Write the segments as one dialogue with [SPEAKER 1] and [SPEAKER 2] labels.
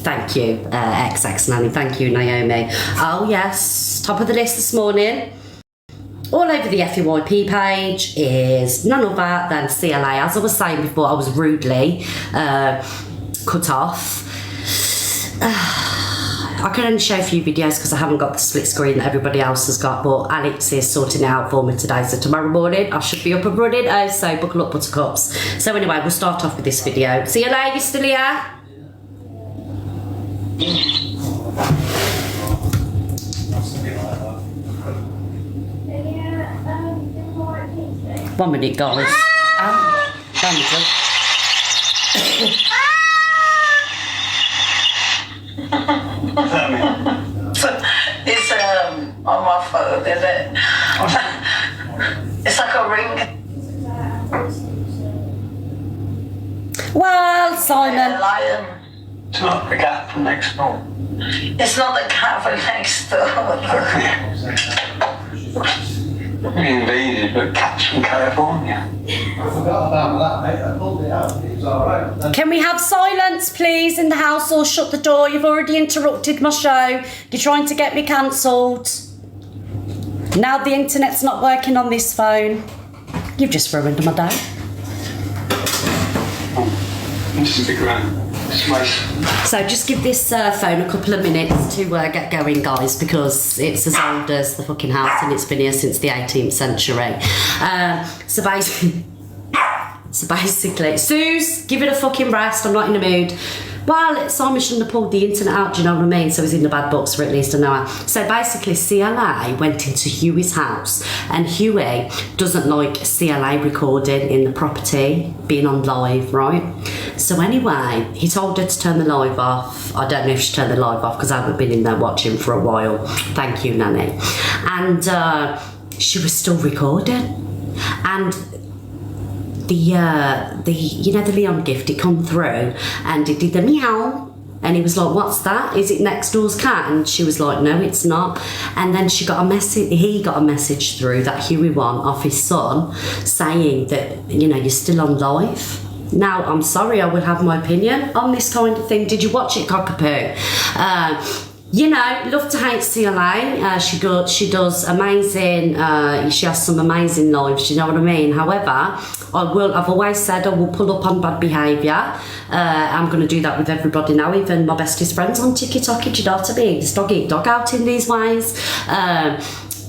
[SPEAKER 1] Thank you, XX Nanny. Thank you, Naomi. Oh yes, top of the list this morning. All over the FEYP page is none other than CLA. As I was saying before, I was rudely cut off. I can only show a few videos because I haven't got the split screen that everybody else has got, but Alex is sorting it out for me today, so tomorrow morning I should be up and running. Oh, so buckle up, buttercups. So anyway, we'll start off with this video. CLA, you still here? One minute, guys.
[SPEAKER 2] It's on my phone, is it? It's like a ring.
[SPEAKER 1] Well, Simon.
[SPEAKER 2] Lion.
[SPEAKER 3] It's not the cat from next door.
[SPEAKER 2] It's not the cat from next door.
[SPEAKER 3] We invaded, but cats from California.
[SPEAKER 4] I forgot about that, mate. I pulled it out. It's all right.
[SPEAKER 1] Can we have silence, please, in the house, or shut the door? You've already interrupted my show. You're trying to get me cancelled. Now the internet's not working on this phone. You've just ruined my day.
[SPEAKER 3] This is a big round.
[SPEAKER 1] So just give this phone a couple of minutes to get going, guys, because it's as old as the fucking house and it's been here since the 18th century. So basically, Suze, give it a fucking rest. I'm not in the mood. Well, Simon shouldn't have pulled the internet out, do you know what I mean? So he's in the bad books for at least an hour. So basically, CLA went into Huey's house, and Huey doesn't like CLA recording in the property, being on live, right? So anyway, he told her to turn the live off. I don't know if she turned the live off because I haven't been in there watching for a while. Thank you, Nanny. And she was still recording. And the Leon gift, it come through and it did the meow, and he was like, what's that? Is it next door's cat? And she was like, no, it's not. And then he got a message through, that Huey one, off his son, saying that, you're still on live. Now, I'm sorry, I will have my opinion on this kind of thing. Did you watch it, Cockapoo? Love to hate CLA. She does amazing. She has some amazing lives. Do you know what I mean? However, I've always said I will pull up on bad behaviour. I'm going to do that with everybody now, even my bestest friends on TikTok. Do you know what I mean? It's dog eat dog out in these ways.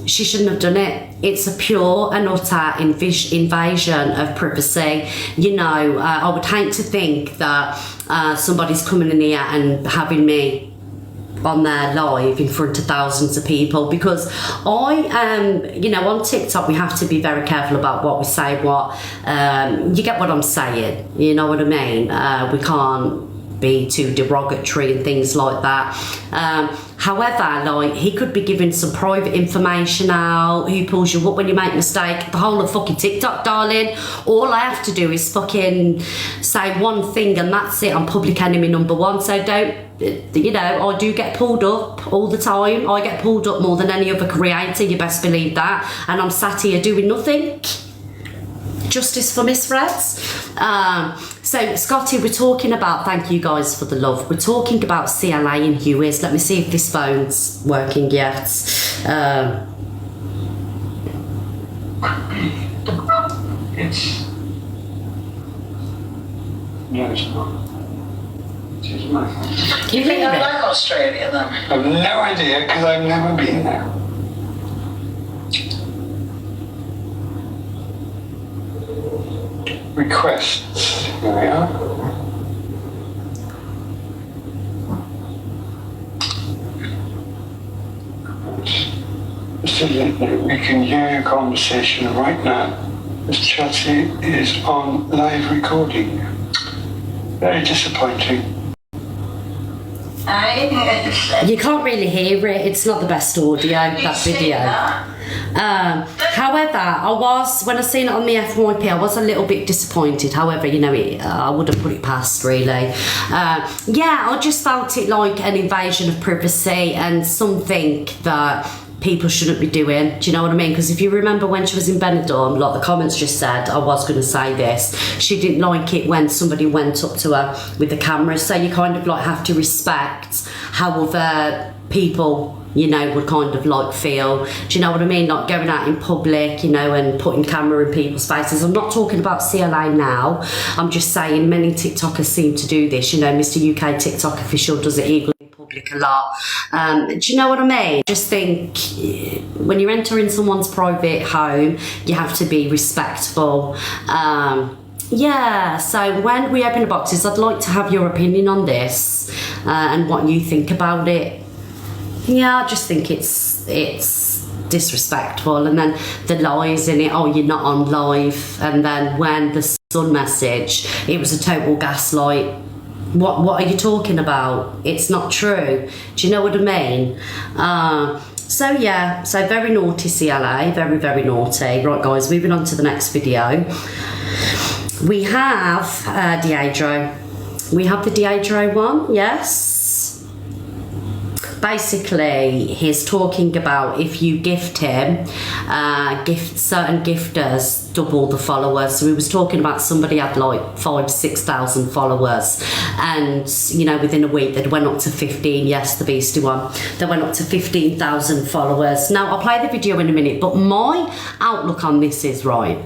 [SPEAKER 1] She shouldn't have done it. It's a pure and utter invasion of privacy. I would hate to think that somebody's coming in here and having me on their live in front of thousands of people, because on TikTok we have to be very careful about what we say, you get what I'm saying, you know what I mean? We can't be too derogatory and things like that. However, he could be giving some private information out, who pulls you up when you make a mistake, the whole of fucking TikTok, darling. All I have to do is fucking say one thing and that's it. I'm public enemy number one, so don't, I do get pulled up all the time. I get pulled up more than any other creator, you best believe that, and I'm sat here doing nothing. Justice for Miss Reds. So Scotty, we're talking about, thank you guys for the love, we're talking about CLA and Huey's. Let me see if this phone's working yet.
[SPEAKER 3] It's no, it's not. It is my phone.
[SPEAKER 2] You think I like Australia then?
[SPEAKER 3] I've no idea because I've never been there. Requests. Here we are. Mr. Lindner, we can hear your conversation right now. Miss Chelsea is on live recording. Very disappointing.
[SPEAKER 1] You can't really hear it. It's not the best audio, that video. However, when I seen it on the FYP, I was a little bit disappointed. However, I wouldn't put it past, really. I just felt it like an invasion of privacy and something that people shouldn't be doing. Do you know what I mean? Because if you remember when she was in Benidorm, like the comments just said, I was going to say this, she didn't like it when somebody went up to her with the camera. So you kind of like have to respect how other people, you know, would kind of like feel. Do you know what I mean? Like going out in public, you know, and putting camera in people's faces. I'm not talking about CLA now. I'm just saying many TikTokers seem to do this. You know, Mr. UK TikTok official does it equally in public a lot. Do you know what I mean? Just think when you're entering someone's private home, you have to be respectful. Yeah, so when we open the boxes, I'd like to have your opinion on this and what you think about it. Yeah, I just think it's disrespectful. And then the lies in it, oh, you're not on live. And then when the Sun message, it was a total gaslight. What are you talking about? It's not true. Do you know what I mean? So yeah, so very naughty CLA, very, very naughty. Right guys, moving on to the next video. We have Deidro. We have the Deidro one, yes. Basically, he's talking about if you gift him, certain gifters double the followers. So he was talking about somebody had like 5,000-6,000 followers, and you know within a week they went up to 15. Yes, the beastie one. They went up to 15,000 followers. Now I'll play the video in a minute, but my outlook on this is right.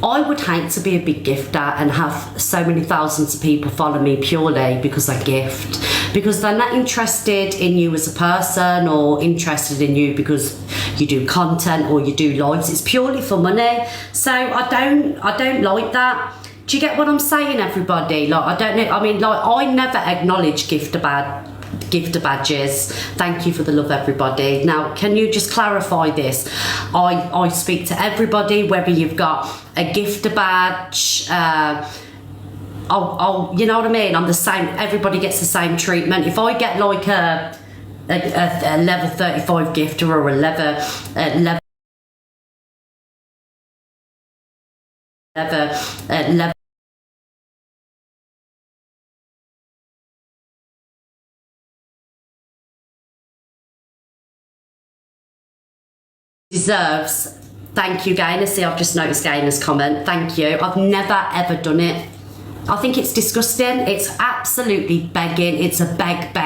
[SPEAKER 1] I would hate to be a big gifter and have so many thousands of people follow me purely because I gift. Because they're not interested in you as a person or interested in you because you do content or you do lives. It's purely for money. So I don't like that. Do you get what I'm saying, everybody? Like I don't know. I mean, like I never acknowledge gifter badges. Thank you for the love, everybody. Now, can you just clarify this? I speak to everybody, whether you've got a gifter badge, you know what I mean? I'm the same. Everybody gets the same treatment. If I get like a level 35 gifter or a level deserves. Thank you, Gaynor. See, I've just noticed Gaynor's comment. Thank you. I've never ever done it. I think it's disgusting. It's absolutely begging. It's a beg.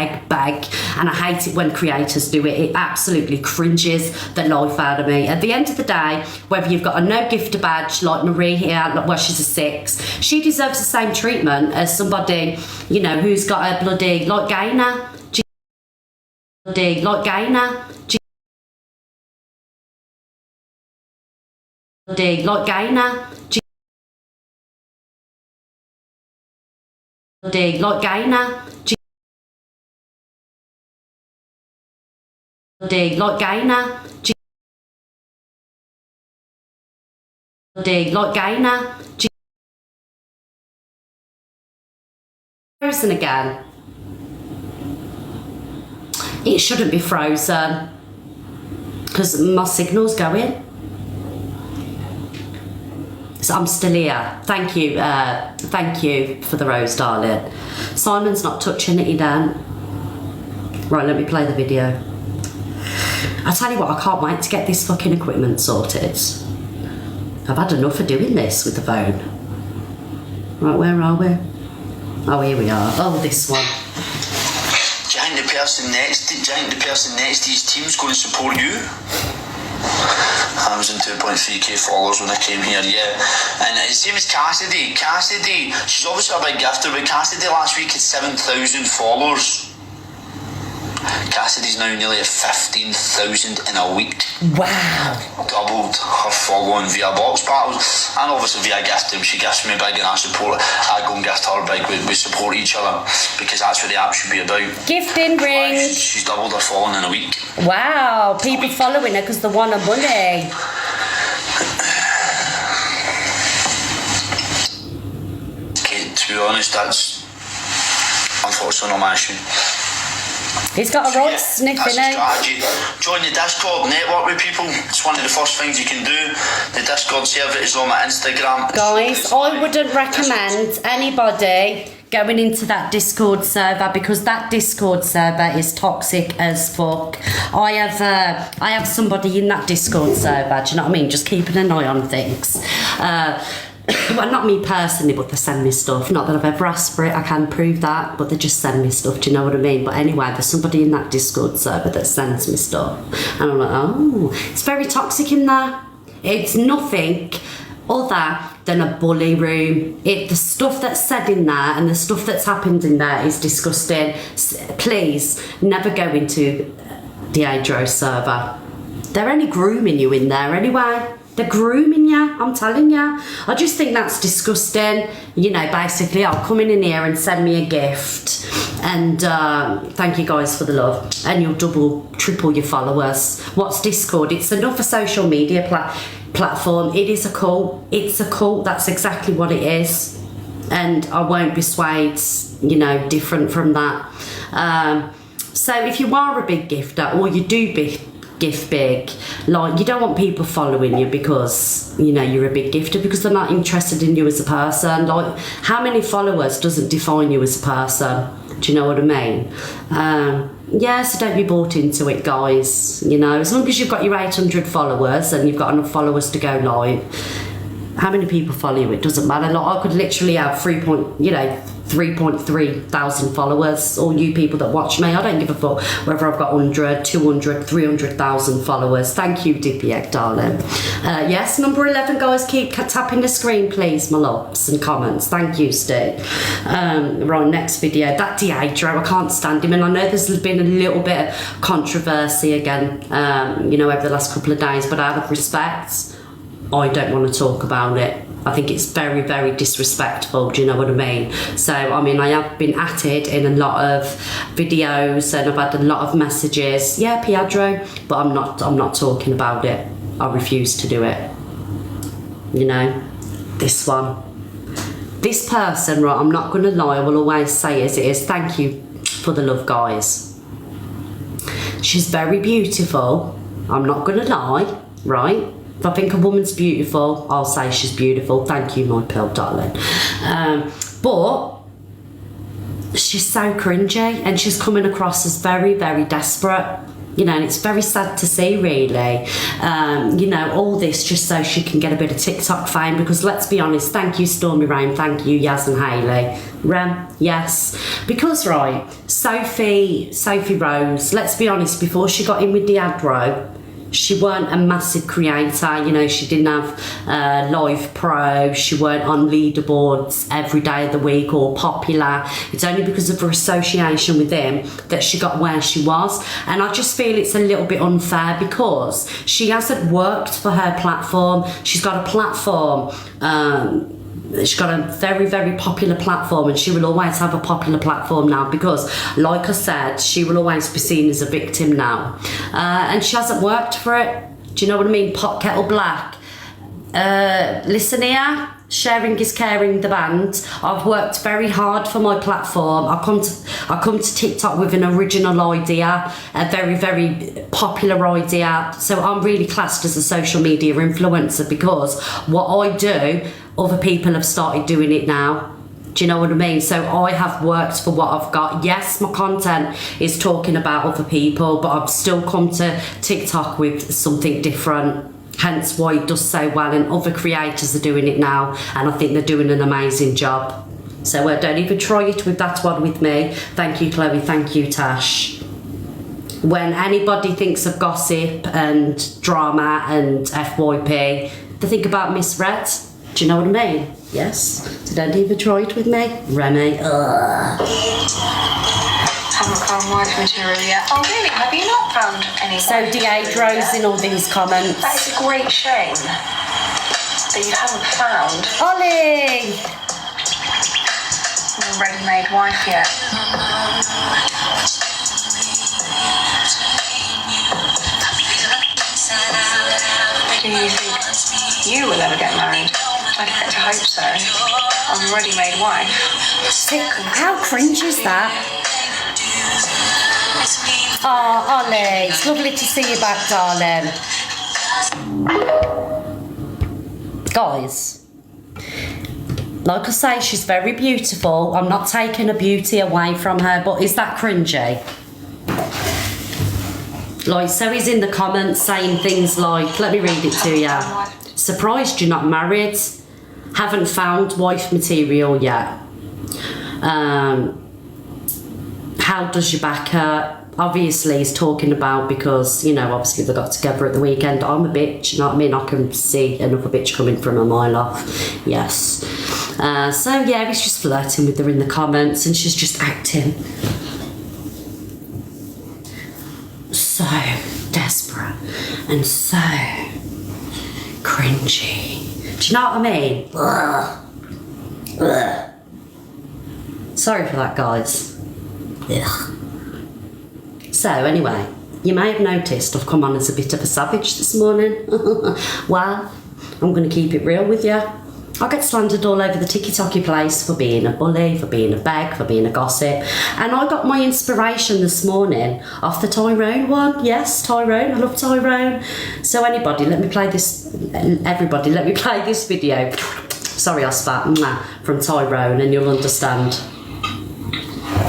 [SPEAKER 1] And I hate it when creators do it. It absolutely cringes the life out of me. At the end of the day, whether you've got a no gifter badge like Marie here, well, she's a 6, she deserves the same treatment as somebody, you know, who's got a bloody, like Gaynor. Like Gaynor. Like Gaynor. Like Gaynor. Like Gaynor. Like Gaynor. Frozen again. It shouldn't be frozen because my signal's going. So I'm still here. Thank you for the rose, darling. Simon's not touching it, he don't. Right, let me play the video. I tell you what, I can't wait to get this fucking equipment sorted. I've had enough of doing this with the phone. Right, where are we? Oh, here we are. Oh, this one.
[SPEAKER 5] Do you think the person next to his team's going to support you? I was in 2.3k followers when I came here, yeah. And the same as Cassidy. Cassidy, she's obviously a big gifter, but Cassidy last week had 7,000 followers. Cassidy's now nearly at 15,000 in a week.
[SPEAKER 1] Wow.
[SPEAKER 5] Doubled her following via box battles and obviously via gifting. She gifts me big and I go and gift her big. We support each other because that's what the app should be about. Gifting rings. She's doubled her following in a week.
[SPEAKER 1] Wow, people following her because they want her money.
[SPEAKER 5] Okay, to be honest, that's unfortunately not my issue.
[SPEAKER 1] He's got a right sniff in it.
[SPEAKER 5] Join the Discord, network with people. It's one of the first things you can do. The Discord server is on my Instagram.
[SPEAKER 1] Guys, I wouldn't recommend anybody going into that Discord server, because that Discord server is toxic as fuck. I have somebody in that Discord server, do you know what I mean? Just keeping an eye on things. Well, not me personally, but they send me stuff. Not that I've ever asked for it, I can prove that, but they just send me stuff, do you know what I mean? But anyway, there's somebody in that Discord server that sends me stuff. And I'm like, oh, it's very toxic in there. It's nothing other than a bully room. The stuff that's said in there and the stuff that's happened in there is disgusting. Please, never go into the Adro server. They're only grooming you in there anyway. They're grooming you, I'm telling you. I just think that's disgusting. You know, basically, I'll come in here and send me a gift. And thank you guys for the love. And you'll double, triple your followers. What's Discord? It's another social media platform. It is a cult. It's a cult. That's exactly what it is. And I won't be swayed, you know, different from that. So if you are a big gifter, or you do gift big, like, you don't want people following you because, you know, you're a big gifter, because they're not interested in you as a person. Like, how many followers doesn't define you as a person? Do you know what I mean? Yeah, so don't be bought into it, guys. You know, as long as you've got your 800 followers and you've got enough followers to go live, how many people follow you, it doesn't matter. Like, I could literally have 3.3 thousand followers. All you people that watch me, I don't give a fuck whether I've got 100, 200, 300,000 followers. Thank you, Dippy Egg, darling. Yes, number 11, guys, keep tapping the screen, please, my loves, and comments. Thank you, Steve. Right, next video. That Deidro, I can't stand him, and I know there's been a little bit of controversy again, you know, over the last couple of days, but out of respect, I don't want to talk about it. I think it's very, very disrespectful, do you know what I mean? So, I mean, I have been at it in a lot of videos, and I've had a lot of messages. Yeah, Piedro, but I'm not talking about it. I refuse to do it. You know, this one. This person, right, I'm not going to lie, I will always say as it is. Thank you for the love, guys. She's very beautiful. I'm not going to lie, right? If I think a woman's beautiful, I'll say she's beautiful. Thank you, my pearl darling. But she's so cringy, and she's coming across as very, very desperate. You know, and it's very sad to see, really. You know, all this just so she can get a bit of TikTok fame, because let's be honest, thank you, Stormy Rain, thank you, Yaz and Hayley. Rem, yes. Because, right, Sophie Rose, let's be honest, before she got in with Deidro, she weren't a massive creator, you know, she didn't have Live Pro, she weren't on leaderboards every day of the week or popular. It's only because of her association with them that she got where she was. And I just feel it's a little bit unfair, because she hasn't worked for her platform. She's got a platform, she's got a very, very popular platform, and she will always have a popular platform now, because, like I said, she will always be seen as a victim now. And she hasn't worked for it. Do you know what I mean? Pot Kettle Black. Listen here, sharing is caring, the band. I've worked very hard for my platform. I come to TikTok with an original idea, a very, very popular idea. So I'm really classed as a social media influencer, because what I do, other people have started doing it now. Do you know what I mean? So I have worked for what I've got. Yes, my content is talking about other people, but I've still come to TikTok with something different. Hence why it does so well, and other creators are doing it now, and I think they're doing an amazing job. So don't even try it with that one with me. Thank you, Chloe. Thank you, Tash. When anybody thinks of gossip and drama and FYP, they think about Miss Red. Do you know what I mean? Yes. So don't even try it with me. Remy.
[SPEAKER 6] Haven't found wife material yet. Oh really? Have you not found any?
[SPEAKER 1] So Deidro's in all these comments.
[SPEAKER 6] That is a great shame that you haven't found
[SPEAKER 1] Ollie!
[SPEAKER 6] a ready-made wife yet. Do you think you will ever get married? I'd like to hope so. I'm a ready-made wife.
[SPEAKER 1] How cringe is that? Oh, Ollie, it's lovely to see you back, darling. Like I say, she's very beautiful. I'm not taking her beauty away from her, but is that cringy? Like, so he's in the comments saying things like, let me read it to you. Surprised you're not married. Haven't found wife material yet. How does your back hurt? Obviously he's talking about because, you know, obviously they got together at the weekend. I'm a bitch, you know what I mean? I can see another bitch coming from a mile off. Yes. So yeah, he's just flirting with her in the comments and she's just acting so desperate and so cringy. Do you know what I mean? Ugh. Ugh. Sorry for that, guys. Ugh. So anyway, you may have noticed I've come on as a bit of a savage this morning. Well, I'm going to keep it real with you. I get slandered all over the ticky-tocky place for being a bully, for being a beg, for being a gossip. And I got my inspiration this morning off the Tyrone one. Yes, Tyrone. I love Tyrone. So anybody, let me play this. Everybody, let me play this video. Sorry, I spat. From Tyrone, and you'll understand.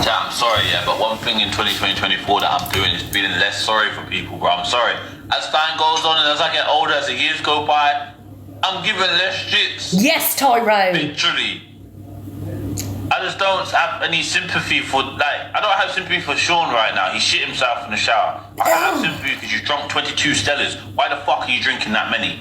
[SPEAKER 7] Yeah, I'm sorry, yeah, but one thing in 2024 that I'm doing is feeling less sorry for people, bro. I'm sorry. As time goes on and as I get older, as the years go by, I'm giving less shits.
[SPEAKER 1] Yes, Tyrone.
[SPEAKER 7] Literally. I just don't have any sympathy for, like, I don't have sympathy for Sean right now. He shit himself in the shower. I have sympathy because you drunk 22 Stellas. Why the fuck are you drinking that many?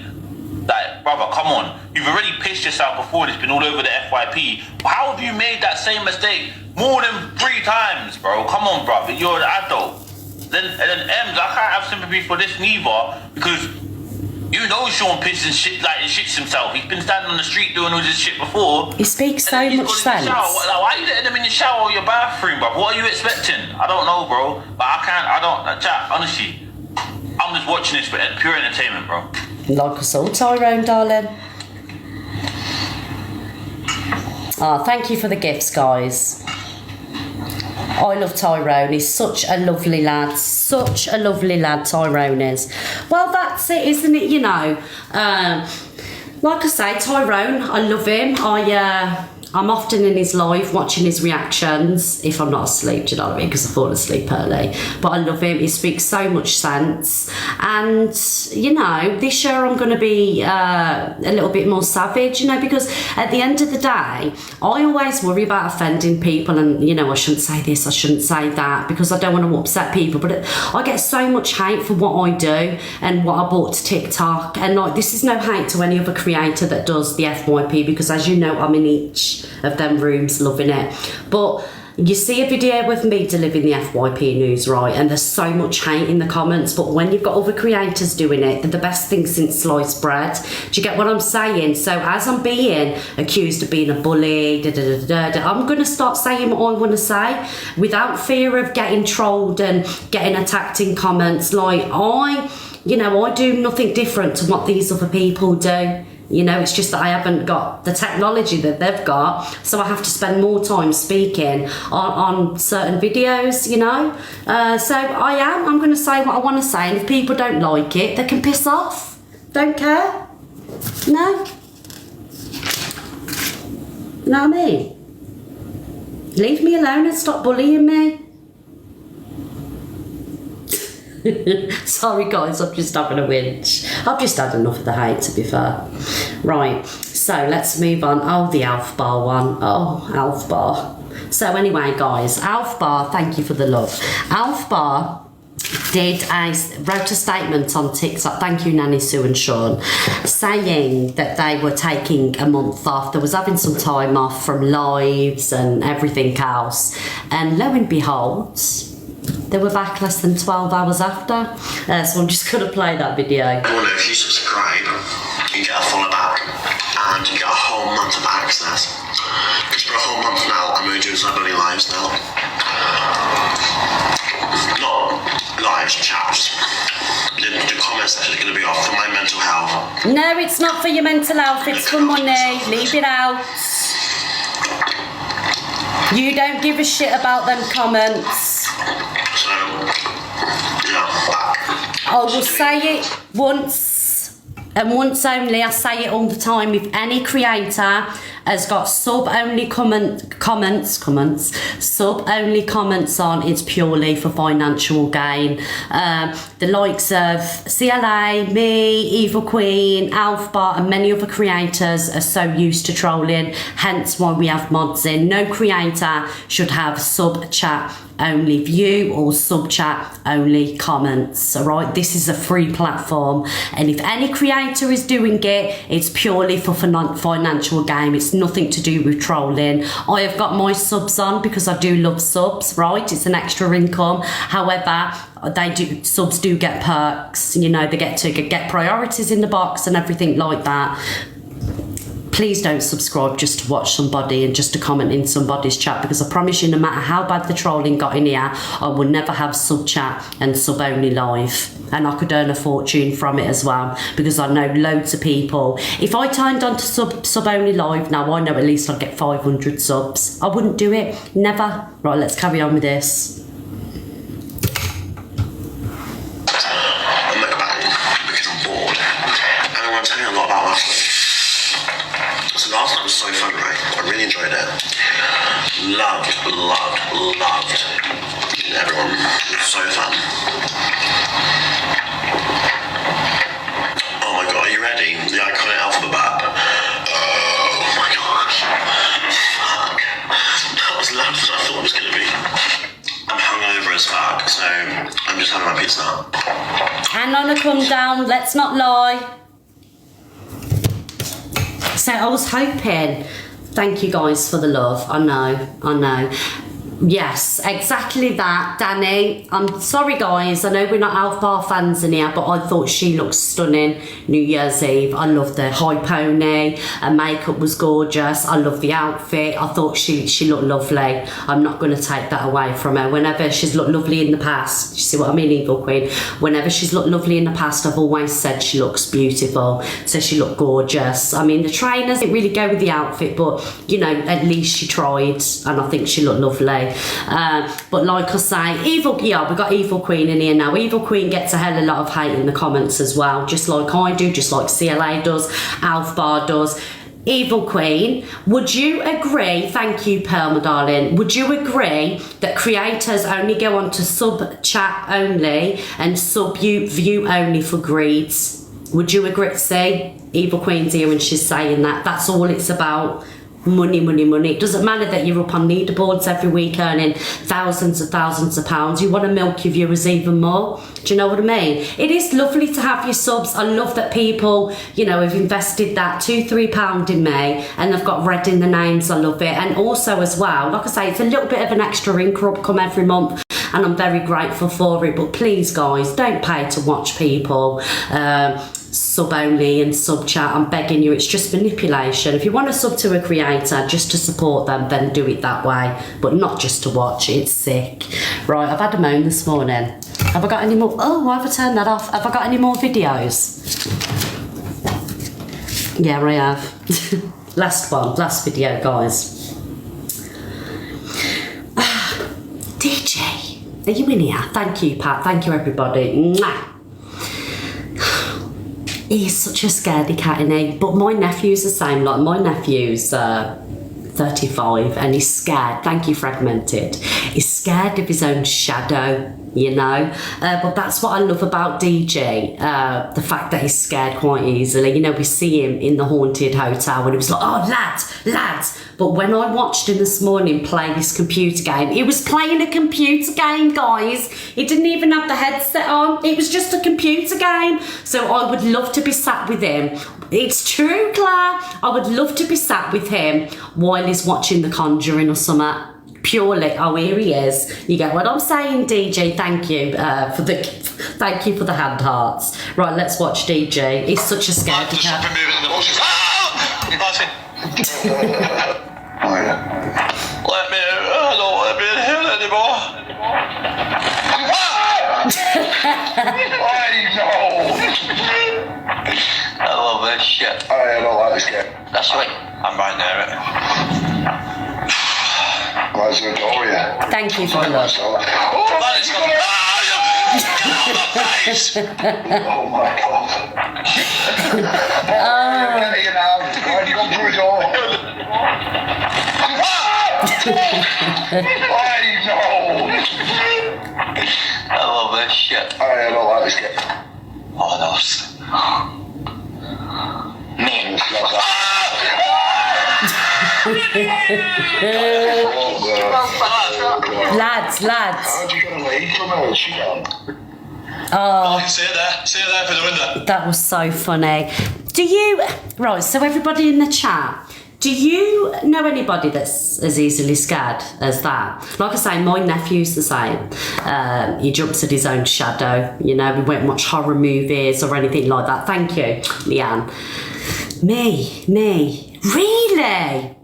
[SPEAKER 7] Like, brother, come on. You've already pissed yourself before. It's been all over the FYP. How have you made that same mistake more than 3 times, bro? Come on, brother. You're an adult. Then Ems, I can't have sympathy for this neither because you know Sean pisses and shit like and shits himself. He's been standing on the street doing all this shit before.
[SPEAKER 1] He speaks so much sense.
[SPEAKER 7] Why are you letting them in the shower or your bathroom, bro? What are you expecting? I don't know, bro. But I don't, chat, honestly. I'm just watching this for pure entertainment, bro.
[SPEAKER 1] Like us all, Tyrone, darling. Thank you for the gifts, guys. I love Tyrone. He's such a lovely lad. Such a lovely lad, Tyrone is. Well, that's it, isn't it? You know, like I say, Tyrone, I love him. I'm often in his live watching his reactions if I'm not asleep, do you know what I mean? Because I fall asleep early. But I love him. He speaks so much sense. And, you know, this year I'm going to be a little bit more savage, you know, because at the end of the day, I always worry about offending people and, you know, I shouldn't say this, I shouldn't say that because I don't want to upset people. But I get so much hate for what I do and what I brought to TikTok. And, like, this is no hate to any other creator that does the FYP because, as you know, I'm in each of them rooms loving it. But you see a video with me delivering the FYP news, right, and there's so much hate in the comments, but when you've got other creators doing it, they're the best thing since sliced bread. Do you get what I'm saying? So as I'm being accused of being a bully, I'm going to start saying what I want to say without fear of getting trolled and getting attacked in comments. Like, I do nothing different to what these other people do. You know, it's just that I haven't got the technology that they've got, so I have to spend more time speaking on certain videos, you know. So I'm going to say what I want to say, and if people don't like it, they can piss off. Don't care. No. You know what I mean? Leave me alone and stop bullying me. Sorry guys, I'm just having a winch. I've just had enough of the hate, to be fair. Right, so let's move on. Oh, the Alf Bar one. Oh, Alf Bar. So anyway guys, Alf Bar, thank you for the love. Alf Bar wrote a statement on TikTok, thank you Nanny Sue and Sean, saying that they were taking a month off. They was having some time off from lives and everything else, and lo and behold, they were back less than 12 hours after. So I'm just going to play that video.
[SPEAKER 8] Well, if you subscribe, you get a follow back and you get a whole month of access. Because for a whole month now, I'm only doing Celebrity Lives now. Not lives, chats. The comment section is going to be off for my mental health.
[SPEAKER 1] No, it's not for your mental health, it's for money. Leave it out. You don't give a shit about them comments.
[SPEAKER 8] So, yeah.
[SPEAKER 1] I will say it once and once only. I say it all the time. If any creator has got sub-only sub-only comments on. It's purely for financial gain. The likes of CLA, me, Evil Queen, Alfbar, and many other creators are so used to trolling, hence why we have mods in. No creator should have sub-chat only view or sub-chat only comments. Alright, this is a free platform, and if any creator is doing it, it's purely for financial gain. It's nothing to do with trolling. I have got my subs on because I do love subs, right? It's an extra income. However, subs do get perks, you know, they get to get priorities in the box and everything like that. Please don't subscribe just to watch somebody and just to comment in somebody's chat, because I promise you, no matter how bad the trolling got in here, I will never have sub chat and sub only live, and I could earn a fortune from it as well, because I know loads of people. If I turned on to sub only live now, I know at least I'd get 500 subs. I wouldn't do it, never. Right, let's carry on with this.
[SPEAKER 8] I'm not back because I'm bored, and I want to tell you a lot about last week. So last night was so fun, right? I really enjoyed it. Loved everyone. It was so fun. Oh my god, are you ready? The iconic alphabet bap. Oh my gosh. Fuck. That was louder than I thought it was going to be. I'm hungover as fuck, so I'm just having my pizza now.
[SPEAKER 1] And on a come down, let's not lie. So I was hoping, thank you guys for the love, I know. Yes, exactly that, Danny. I'm sorry guys, I know we're not Alfbar fans in here, but I thought she looked stunning New Year's Eve. I loved the high pony, her makeup was gorgeous, I love the outfit, I thought she looked lovely. I'm not going to take that away from her. Whenever she's looked lovely in the past, you see what I mean, Evil Queen? Whenever she's looked lovely in the past, I've always said she looks beautiful, so she looked gorgeous. I mean, the trainers didn't really go with the outfit, but you know, at least she tried, and I think she looked lovely. But like I say, we got Evil Queen in here now. Evil Queen gets a hell of a lot of hate in the comments as well, just like I do, just like CLA does, Alfbar does. Evil Queen, would you agree, thank you Pearl, my darling, would you agree that creators only go on to sub chat only and sub view only for greeds? Would you agree? See, Evil Queen's here and she's saying that. That's all it's about. Money. It doesn't matter that you're up on leaderboards every week earning thousands of pounds. You want to milk your viewers even more. Do you know what I mean? It is lovely to have your subs. I love that people, you know, have invested that £2-3 in me and they've got red in the names. I love it. And also as well, like I say, it's a little bit of an extra income every month, and I'm very grateful for it. But please guys, don't pay to watch people sub only and sub chat. I'm begging you, it's just manipulation. If you want to sub to a creator just to support them, then do it that way, but not just to watch. It's sick. Right, I've had a moan this morning. Have I got any more? Oh, why have I turned that off? Have I got any more videos? Yeah, I have. Last video, guys. DJ, are you in here? Thank you, Pat. Thank you, everybody. Mwah. He's such a scaredy cat, isn't he? But my nephew's the same. Like, my nephew's 35 and he's scared. Thank you, Fragmented. He's scared of his own shadow, you know. But that's what I love about DJ. The fact that he's scared quite easily. You know, we see him in the haunted hotel and he was like, oh, lads. But when I watched him this morning play this computer game, he was playing a computer game, guys. He didn't even have the headset on. It was just a computer game. So I would love to be sat with him. It's true, Claire. I would love to be sat with him while he's watching The Conjuring or something. Purely, oh, here he is. You get what I'm saying, DJ. Thank you for the hand hearts. Right, let's watch DJ. He's such a scaredy cat.
[SPEAKER 8] Oh yeah.
[SPEAKER 5] Let me out. I don't want to be in here anymore. I love this shit.
[SPEAKER 8] I don't like this game.
[SPEAKER 5] That's right. I'm right near it.
[SPEAKER 8] Why is there a door here?
[SPEAKER 1] Thank you for the love.
[SPEAKER 8] Oh my god. Why did you come through a door? I love this shit. I don't like this shit. Oh, those. Men.
[SPEAKER 1] Lads.
[SPEAKER 8] How'd you get away from her? She gone.
[SPEAKER 1] Oh,
[SPEAKER 8] See you there for the window.
[SPEAKER 1] that was so funny. Right, so everybody in the chat, do you know anybody that's as easily scared as that? Like I say, my nephew's the same. He jumps at his own shadow. You know, we won't watch horror movies or anything like that. Thank you, Leanne. Me. Really?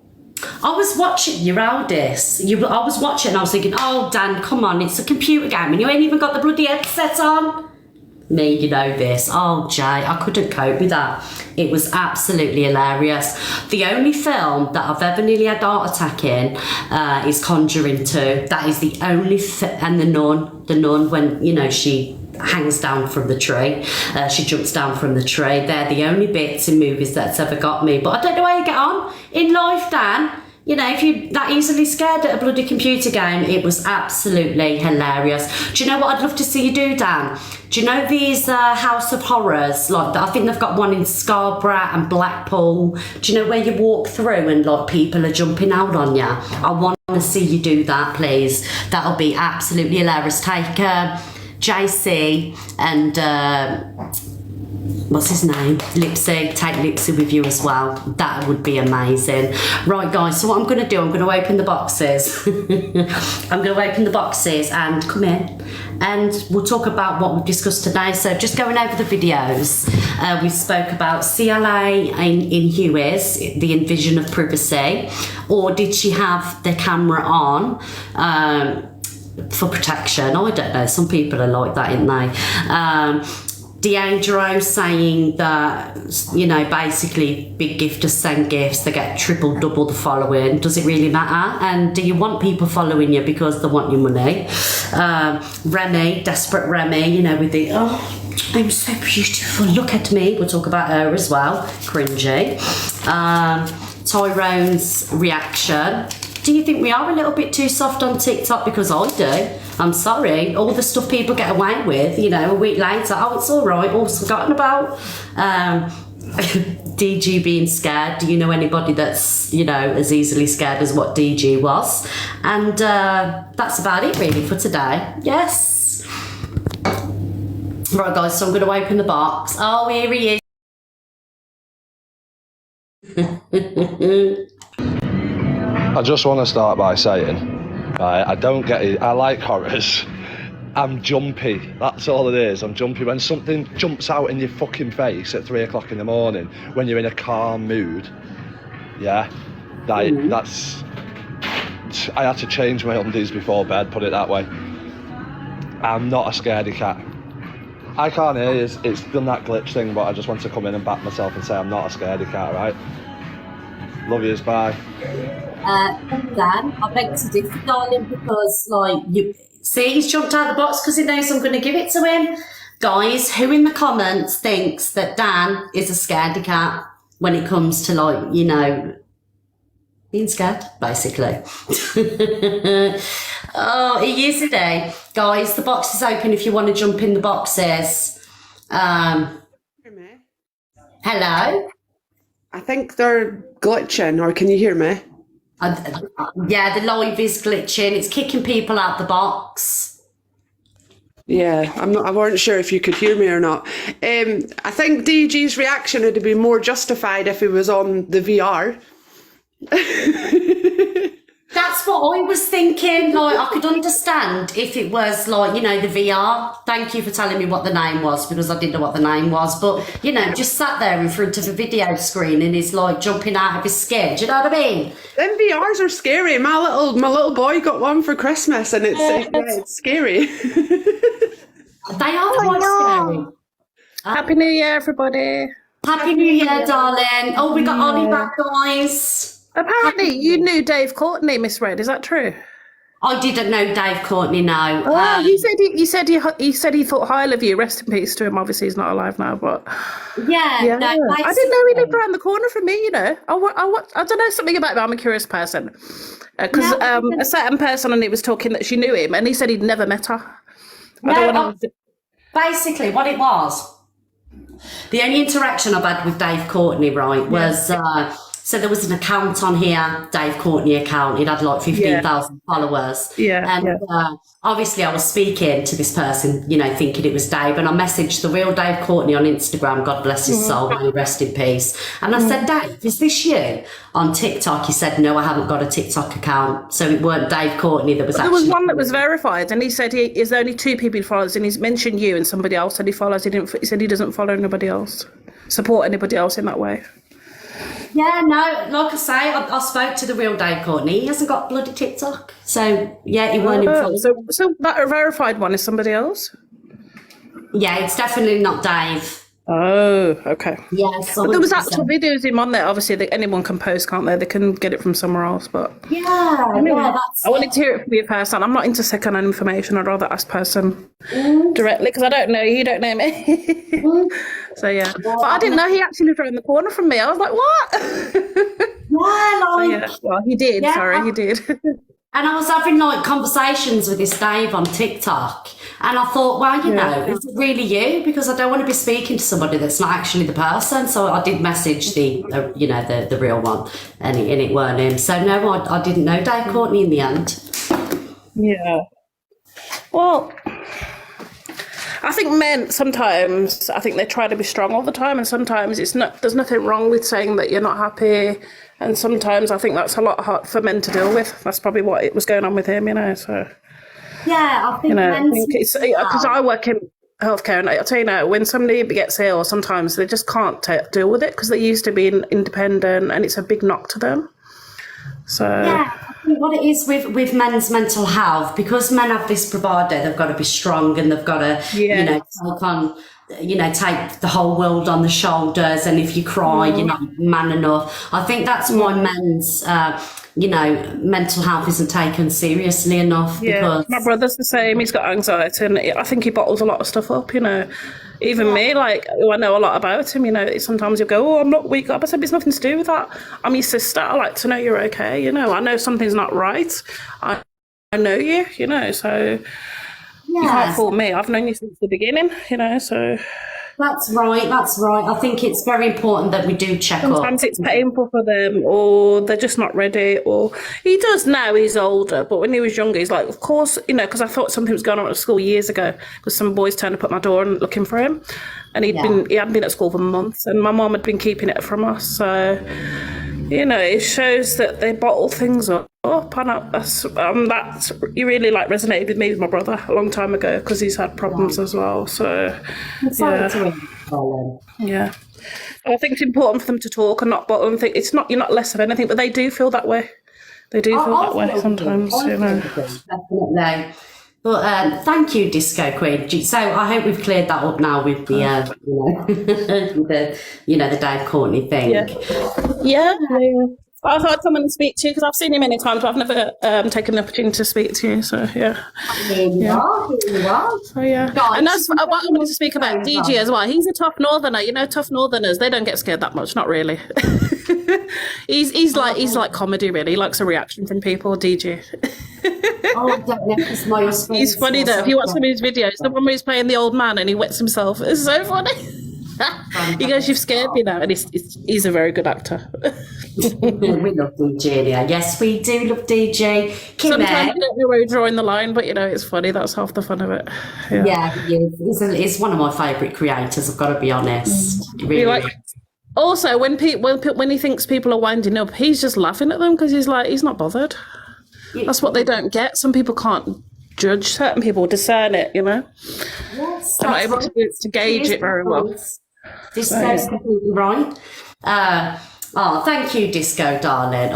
[SPEAKER 1] I was watching your eldest. I was watching and I was thinking, oh, Dan, come on, it's a computer game and you ain't even got the bloody headset on. Me, you know this. Oh, Jay, I couldn't cope with that. It was absolutely hilarious. The only film that I've ever nearly had a heart attack in is Conjuring 2. That is the only and the nun when, you know, she hangs down from the tree. She jumps down from the tree. They're the only bits in movies that's ever got me. But I don't know how you get on in life, Dan. You know, if you're that easily scared at a bloody computer game, it was absolutely hilarious. Do you know what I'd love to see you do, Dan? Do you know these House of Horrors? Like, I think they've got one in Scarborough and Blackpool. Do you know where you walk through and like people are jumping out on you? I want to see you do that, please. That'll be absolutely hilarious. Take JC and what's his name? Lipsy. Take Lipsy with you as well. That would be amazing. Right, guys, so what I'm going to do, I'm going to open the boxes. I'm going to open the boxes and come in and we'll talk about what we've discussed today. So just going over the videos, we spoke about CLA in Huey's, the invasion of privacy, or did she have the camera on for protection? I don't know. Some people are like that, aren't they? Deandro saying that, you know, basically big gifters send gifts, they get triple, double the following. Does it really matter? And do you want people following you because they want your money? Remy, desperate Remy, you know, with the, oh, I'm so beautiful, look at me. We'll talk about her as well. Cringy. Tyrone's reaction. Do you think we are a little bit too soft on TikTok? Because I do. I'm sorry. All the stuff people get away with, you know, a week later, oh, it's all right, all's forgotten about. DG being scared. Do you know anybody that's, you know, as easily scared as what DG was? And that's about it really for today. Yes. Right, guys, so I'm going to open the box. Oh, here he is.
[SPEAKER 9] I just want to start by saying, I don't get it. I like horrors. I'm jumpy. That's all it is. I'm jumpy. When something jumps out in your fucking face at 3 o'clock in the morning, when you're in a calm mood, yeah, that's... I had to change my undies before bed, put it that way. I'm not a scaredy cat. I can't hear you. It's done that glitch thing, but I just want to come in and back myself and say I'm not a scaredy cat, right? Love yous, bye.
[SPEAKER 1] Dan, I beg to differ, darling, because like you see, he's jumped out of the box because he knows I'm going to give it to him. Guys, who in the comments thinks that Dan is a scaredy cat when it comes to, like, you know, being scared, basically? Oh, he is today, guys. The box is open if you want to jump in the boxes. Hello.
[SPEAKER 10] I think they're glitching, or can you hear me?
[SPEAKER 1] Yeah, the live is glitching. It's kicking people out the box.
[SPEAKER 10] Yeah, I weren't sure if you could hear me or not. I think DG's reaction would have been more justified if he was on the VR.
[SPEAKER 1] That's what I was thinking. Like, I could understand if it was like, you know, the VR. Thank you for telling me what the name was, because I didn't know what the name was. But, you know, just sat there in front of a video screen and he's like jumping out of his skin. Do you know what I mean?
[SPEAKER 10] Them VRs are scary. My little boy got one for Christmas and it's scary.
[SPEAKER 1] They are quite scary.
[SPEAKER 11] Happy New Year, everybody.
[SPEAKER 1] Happy New Year, darling. Oh, we got Ollie back, guys.
[SPEAKER 11] Apparently, you knew Dave Courtney, Miss Red. Is that true?
[SPEAKER 1] I didn't know Dave Courtney, no.
[SPEAKER 11] Oh, he said he thought highly of you. Rest in peace to him. Obviously, he's not alive now, but
[SPEAKER 1] Yeah, no,
[SPEAKER 11] I didn't know he lived around the corner from me. You know, I don't know something about him. I'm a curious person because a certain person and he was talking that she knew him, and he said he'd never met her.
[SPEAKER 1] Basically, what it was, the only interaction I've had with Dave Courtney, right, was so there was an account on here, Dave Courtney account. It had like 15,000 followers. And obviously I was speaking to this person, you know, thinking it was Dave, and I messaged the real Dave Courtney on Instagram, God bless his soul, may he rest in peace. And I said, Dave, is this you? On TikTok, he said, no, I haven't got a TikTok account. So it weren't Dave Courtney that was
[SPEAKER 11] There was one that was verified, and he said there's only 2 people he follows, and he's mentioned you and somebody else that he follows. He said he doesn't follow anybody else, support anybody else in that way.
[SPEAKER 1] Yeah, no, like I say, I spoke to the real Dave Courtney. He hasn't got bloody TikTok. So, yeah, he weren't influenced.
[SPEAKER 11] So that verified one is somebody else?
[SPEAKER 1] Yeah, it's definitely not Dave.
[SPEAKER 11] Oh, okay.
[SPEAKER 1] Yes.
[SPEAKER 11] But there was actual videos of him on there. Obviously, anyone can post, can't they? They can get it from somewhere else, but...
[SPEAKER 1] Yeah,
[SPEAKER 11] I wanted to hear it from you person. I'm not into second-hand information. I'd rather ask person directly, because I don't know you, don't know me. So, yeah. But I didn't know he actually lived around the corner from me. I was like, what? Well, he did.
[SPEAKER 1] Yeah.
[SPEAKER 11] Sorry, he did.
[SPEAKER 1] And I was having like conversations with this Dave on TikTok, and I thought, well, you know, is it really you? Because I don't want to be speaking to somebody that's not actually the person. So I did message the real one, and it weren't him. So no, I didn't know Dave Courtney in the end.
[SPEAKER 11] Yeah. Well, I think men sometimes, I think they try to be strong all the time, and sometimes there's nothing wrong with saying that you're not happy. And sometimes I think that's a lot hard for men to deal with. That's probably what it was going on with him, you know. So
[SPEAKER 1] yeah, I think
[SPEAKER 11] it's because I work in healthcare, and I tell you now, when somebody gets ill, sometimes they just can't deal with it because they used to be independent, and it's a big knock to them. So
[SPEAKER 1] yeah, I think what it is with men's mental health, because men have this bravado, they've got to be strong and they've got to, take the whole world on the shoulders, and if you cry, you're not man enough. I think that's why men's, mental health isn't taken seriously enough.
[SPEAKER 11] Yeah,
[SPEAKER 1] because
[SPEAKER 11] my brother's the same. He's got anxiety, and I think he bottles a lot of stuff up, you know. Even me, like, I know a lot about him, you know. Sometimes you go, oh, I'm not weak up. I said, it's nothing to do with that. I'm your sister. I like to know you're okay, you know. I know something's not right. I know you, you know, so you can't fool me. I've known you since the beginning, you know, so...
[SPEAKER 1] That's right. I think it's very important that we do check up.
[SPEAKER 11] Sometimes it's painful for them, or they're just not ready, or he does now, he's older, but when he was younger, he's like, of course, you know, because I thought something was going on at school years ago, because some boys turned up at my door and looking for him, and he hadn't been at school for months, and my mum had been keeping it from us, so, you know, it shows that they bottle things up, and that's you really like resonated with me with my brother a long time ago, because he's had problems as well, so yeah. I think it's important for them to talk and not bottle and think you're not less of anything, but they do feel that way. They do feel that way sometimes, you know.
[SPEAKER 1] Definitely. But thank you, Disco Queen. So I hope we've cleared that up now with the the Dave Courtney thing.
[SPEAKER 11] Yeah. I thought I'd come and speak to you because I've seen you many times, but I've never taken the opportunity to speak to you. So yeah.
[SPEAKER 1] Here you are.
[SPEAKER 11] So yeah. And that's what I wanted to speak about DG as well. He's a tough northerner. You know, tough northerners, they don't get scared that much. Not really. he's like comedy really. He likes a reaction from people. DG.
[SPEAKER 1] Oh, I don't know. It's my
[SPEAKER 11] He's funny though. If you watch some of his videos, the one where he's playing the old man and he wets himself, it's so funny. He goes, "You've scared me now," and he's a very good actor.
[SPEAKER 1] We love DJ. Yes, we do love DJ.
[SPEAKER 11] Sometimes we don't know where we're drawing the line, but you know, it's funny. That's half the fun of it.
[SPEAKER 1] Yeah, he is. He's one of my favourite creators. I've got to be honest. Really.
[SPEAKER 11] Also, when he thinks people are winding up, he's just laughing at them because he's not bothered. That's what they don't get. Some people can't judge certain people, discern it, you know.
[SPEAKER 1] Yes,
[SPEAKER 11] they're not able to gauge it very well.
[SPEAKER 1] Disco is completely right. Thank you, Disco, darling.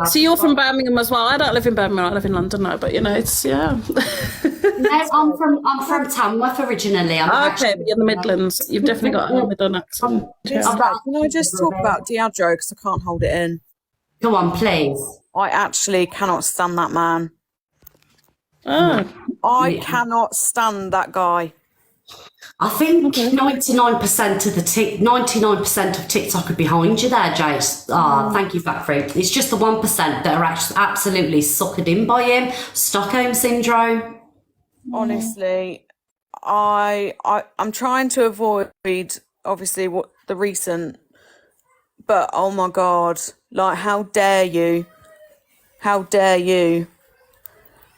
[SPEAKER 11] So you're from Birmingham as well. I don't live in Birmingham. I live in London now, but you know, it's
[SPEAKER 1] No, I'm from Tamworth originally.
[SPEAKER 11] Okay, but you're in the Midlands. You've definitely got a Midland accent.
[SPEAKER 12] Can I just talk about Diageo because I can't hold it in?
[SPEAKER 1] Go on, please.
[SPEAKER 12] I actually cannot stand that man. I cannot stand that guy.
[SPEAKER 1] I think 99% of 99% of TikTok are behind you there, Jace. Thank you, Fat Fruit. It's just the 1% that are actually absolutely suckered in by him. Stockholm syndrome.
[SPEAKER 12] Honestly, I'm trying to avoid obviously what the recent, but oh my God, like how dare you? How dare you?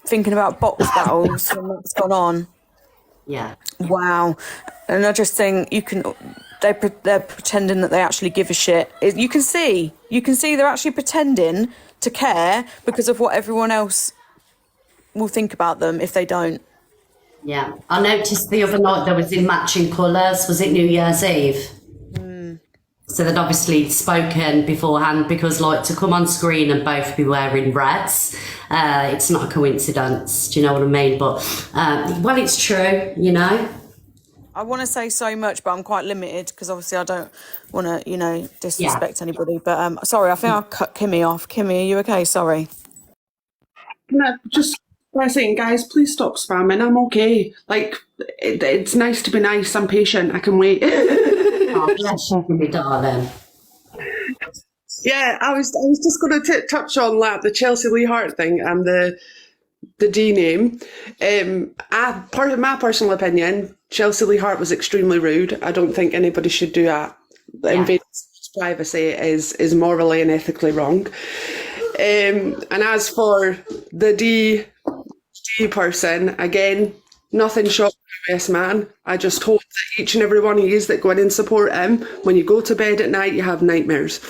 [SPEAKER 12] Thinking about box battles and what's gone on.
[SPEAKER 1] Yeah.
[SPEAKER 12] Wow. And I just think they're pretending that they actually give a shit. You can see they're actually pretending to care because of what everyone else will think about them if they don't.
[SPEAKER 1] Yeah. I noticed the other night there was in matching colours. Was it New Year's Eve? So they'd obviously spoken beforehand because, like, to come on screen and both be wearing reds, it's not a coincidence. Do you know what I mean? But, well, it's true, you know.
[SPEAKER 12] I want to say so much, but I'm quite limited because obviously I don't want to, disrespect anybody. But sorry, I think I'll cut Kimmy off. Kimmy, are you okay? Sorry.
[SPEAKER 10] No, just by saying, guys, please stop spamming. I'm okay. Like, it's nice to be nice. I'm patient. I can wait.
[SPEAKER 1] Oh, bless you, my darling.
[SPEAKER 10] Yeah, I was just going to touch on that, the Chelsea Lee Hart thing and the D name. Part of my personal opinion, Chelsea Lee Hart was extremely rude. I don't think anybody should do that. Invading privacy is morally and ethically wrong. And as for the D person, again, nothing short of this man. I just hope that each and every one of you that go in and support him, when you go to bed at night, you have nightmares.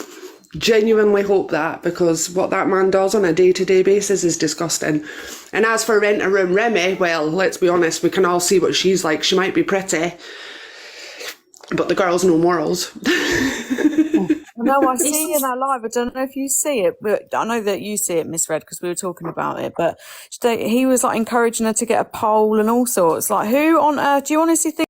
[SPEAKER 10] Genuinely hope that, because what that man does on a day-to-day basis is disgusting. And as for Rent a Room Remy, well, let's be honest, we can all see what she's like. She might be pretty, but the girl's no morals.
[SPEAKER 12] No, I see in that live. I don't know if you see it, but I know that you see it, Miss Red, because we were talking about it. But he was like encouraging her to get a poll and all sorts. Like, who on earth do you honestly think?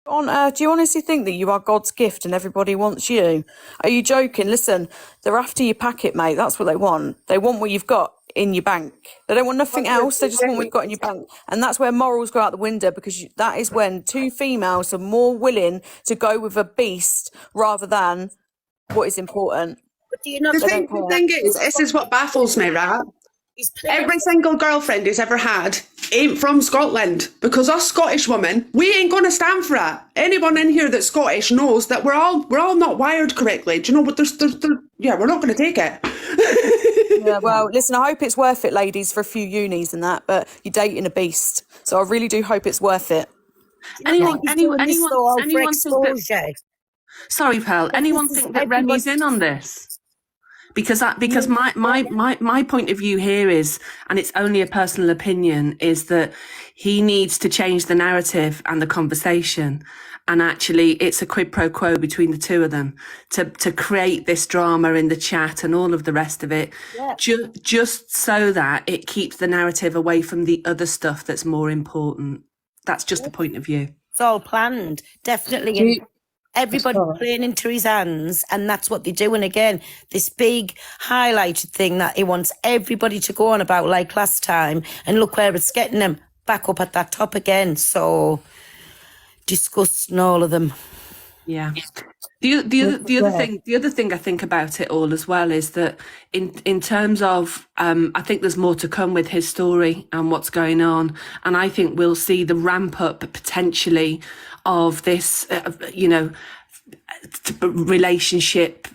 [SPEAKER 12] Do you honestly think that you are God's gift and everybody wants you? Are you joking? Listen, they're after your packet, mate. That's what they want. They want what you've got in your bank. They don't want nothing else. They just want what you've got in your bank. And that's where morals go out the window, because that is when two females are more willing to go with a beast rather than what is important.
[SPEAKER 10] But do you know, the thing is, this is what baffles me, right? Every single girlfriend he's ever had ain't from Scotland, because us Scottish women, we ain't going to stand for that. Anyone in here that's Scottish knows that we're all not wired correctly. Do you know what? We're not going to take it.
[SPEAKER 12] Yeah, well, listen, I hope it's worth it, ladies, for a few unis and that. But you're dating a beast, so I really do hope it's worth it.
[SPEAKER 13] Anyone Sorry, Pearl. Anyone think that Remy's in on this? Because my point of view here is, and it's only a personal opinion, is that he needs to change the narrative and the conversation. And actually, it's a quid pro quo between the two of them to create this drama in the chat and all of the rest of it, just so that it keeps the narrative away from the other stuff that's more important. That's just the point of view.
[SPEAKER 14] It's all planned, definitely. Everybody playing into his hands, and that's what they're doing again. This big highlighted thing that he wants everybody to go on about, like last time, and look where it's getting them back up at that top again. So disgusting, all of them.
[SPEAKER 13] Yeah. The other thing I think about it all as well is that in terms of I think there's more to come with his story and what's going on, and I think we'll see the ramp up potentially of this relationship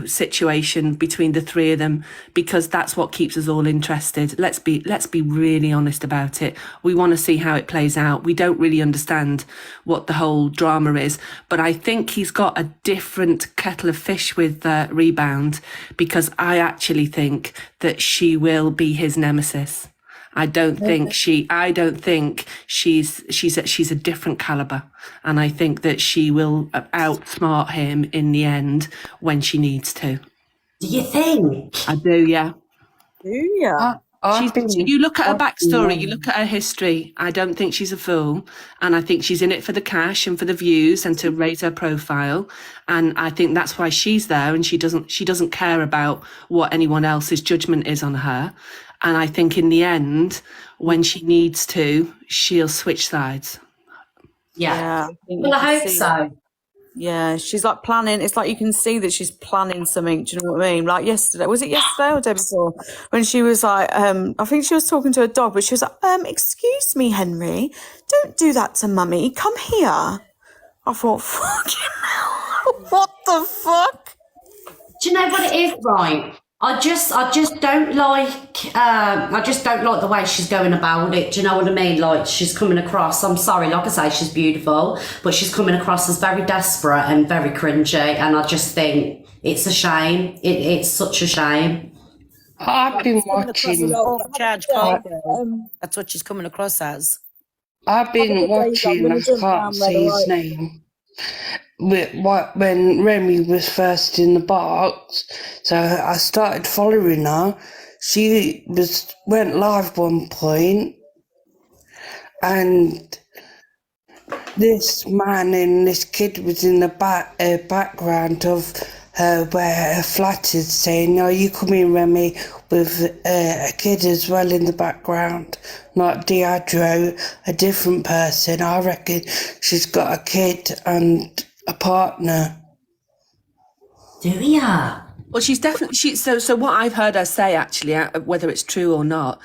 [SPEAKER 13] situation between the three of them, because that's what keeps us all interested. Let's be really honest about it. We want to see how it plays out. We don't really understand what the whole drama is, but I think he's got a different kettle of fish with Rebound, because I actually think that she will be his nemesis. I don't think she's a different caliber, and I think that she will outsmart him in the end when she needs to.
[SPEAKER 1] Do you think?
[SPEAKER 13] I do, yeah.
[SPEAKER 12] Do you?
[SPEAKER 13] You look at her backstory, you look at her history. I don't think she's a fool, and I think she's in it for the cash and for the views and to raise her profile. And I think that's why she's there, and she doesn't care about what anyone else's judgment is on her. And I think in the end, when she needs to, she'll switch sides.
[SPEAKER 1] Yeah.
[SPEAKER 12] think
[SPEAKER 1] Well,
[SPEAKER 12] you
[SPEAKER 1] I
[SPEAKER 12] can
[SPEAKER 1] hope
[SPEAKER 12] see
[SPEAKER 1] so.
[SPEAKER 12] that. Yeah, she's like planning. It's like you can see that she's planning something. Do you know what I mean? Like yesterday, was it yesterday or the day before? When she was like, I think she was talking to a dog, but she was like, excuse me, Henry, don't do that to mummy. Come here. I thought, fucking hell, what the fuck?
[SPEAKER 1] Do you know what it is, right? I just don't like the way she's going about it. Do you know what I mean? Like, she's coming across, I'm sorry, like I say, she's beautiful, but she's coming across as very desperate and very cringy, and I just think it's a shame. It's such a shame.
[SPEAKER 15] I've been watching.
[SPEAKER 14] That's what she's coming across as.
[SPEAKER 15] I've been watching. I can't say his name. When Remy was first in the box, so I started following her. She went live one point, and this man and this kid was in the background of her, where her flat is saying, "Oh, you come in, Remy," with a kid as well in the background, not Deidre, a different person. I reckon she's got a kid and a partner.
[SPEAKER 1] Do ya?
[SPEAKER 13] Well, she's definitely so what I've heard her say, actually, whether it's true or not,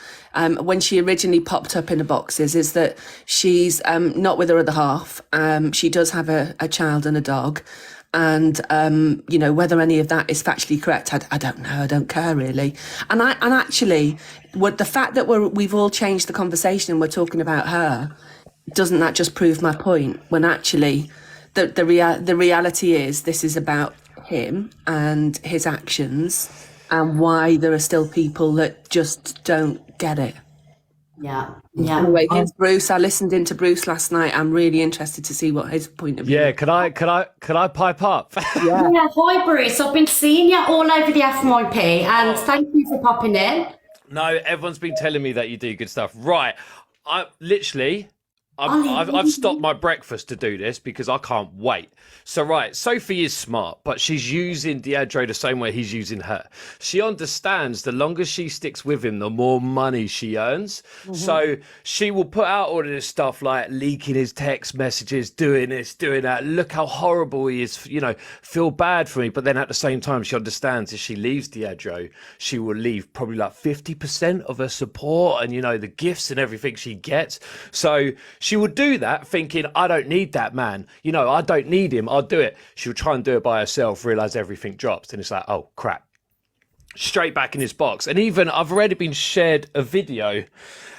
[SPEAKER 13] when she originally popped up in the boxes, is that she's not with her other half. She does have a child and a dog, and whether any of that is factually correct, I don't know. I don't care really. And actually, the fact that we've all changed the conversation and we're talking about her, doesn't that just prove my point? When actually, the reality is, this is about him and his actions, and why there are still people that just don't get it.
[SPEAKER 1] Yeah.
[SPEAKER 13] Anyway, here's Bruce. I listened into Bruce last night. I'm really interested to see what his point of view.
[SPEAKER 16] Yeah, can I pipe up?
[SPEAKER 1] Yeah, hi Bruce. I've been seeing you all over the FMIP, and thank you for popping in.
[SPEAKER 16] No, everyone's been telling me that you do good stuff. Right, I've stopped my breakfast to do this because I can't wait. So right, Sophie is smart, but she's using Deidre the same way he's using her. She understands the longer she sticks with him, the more money she earns. Mm-hmm. So she will put out all of this stuff like leaking his text messages, doing this, doing that. Look how horrible he is, feel bad for me. But then at the same time, she understands if she leaves Deidre, she will leave probably like 50% of her support and, the gifts and everything she gets. So she would do that thinking, I don't need that man. I don't need him. I'll do it. She'll try and do it by herself, realise everything drops. And it's like, oh, crap. Straight back in his box. And even I've already been shared a video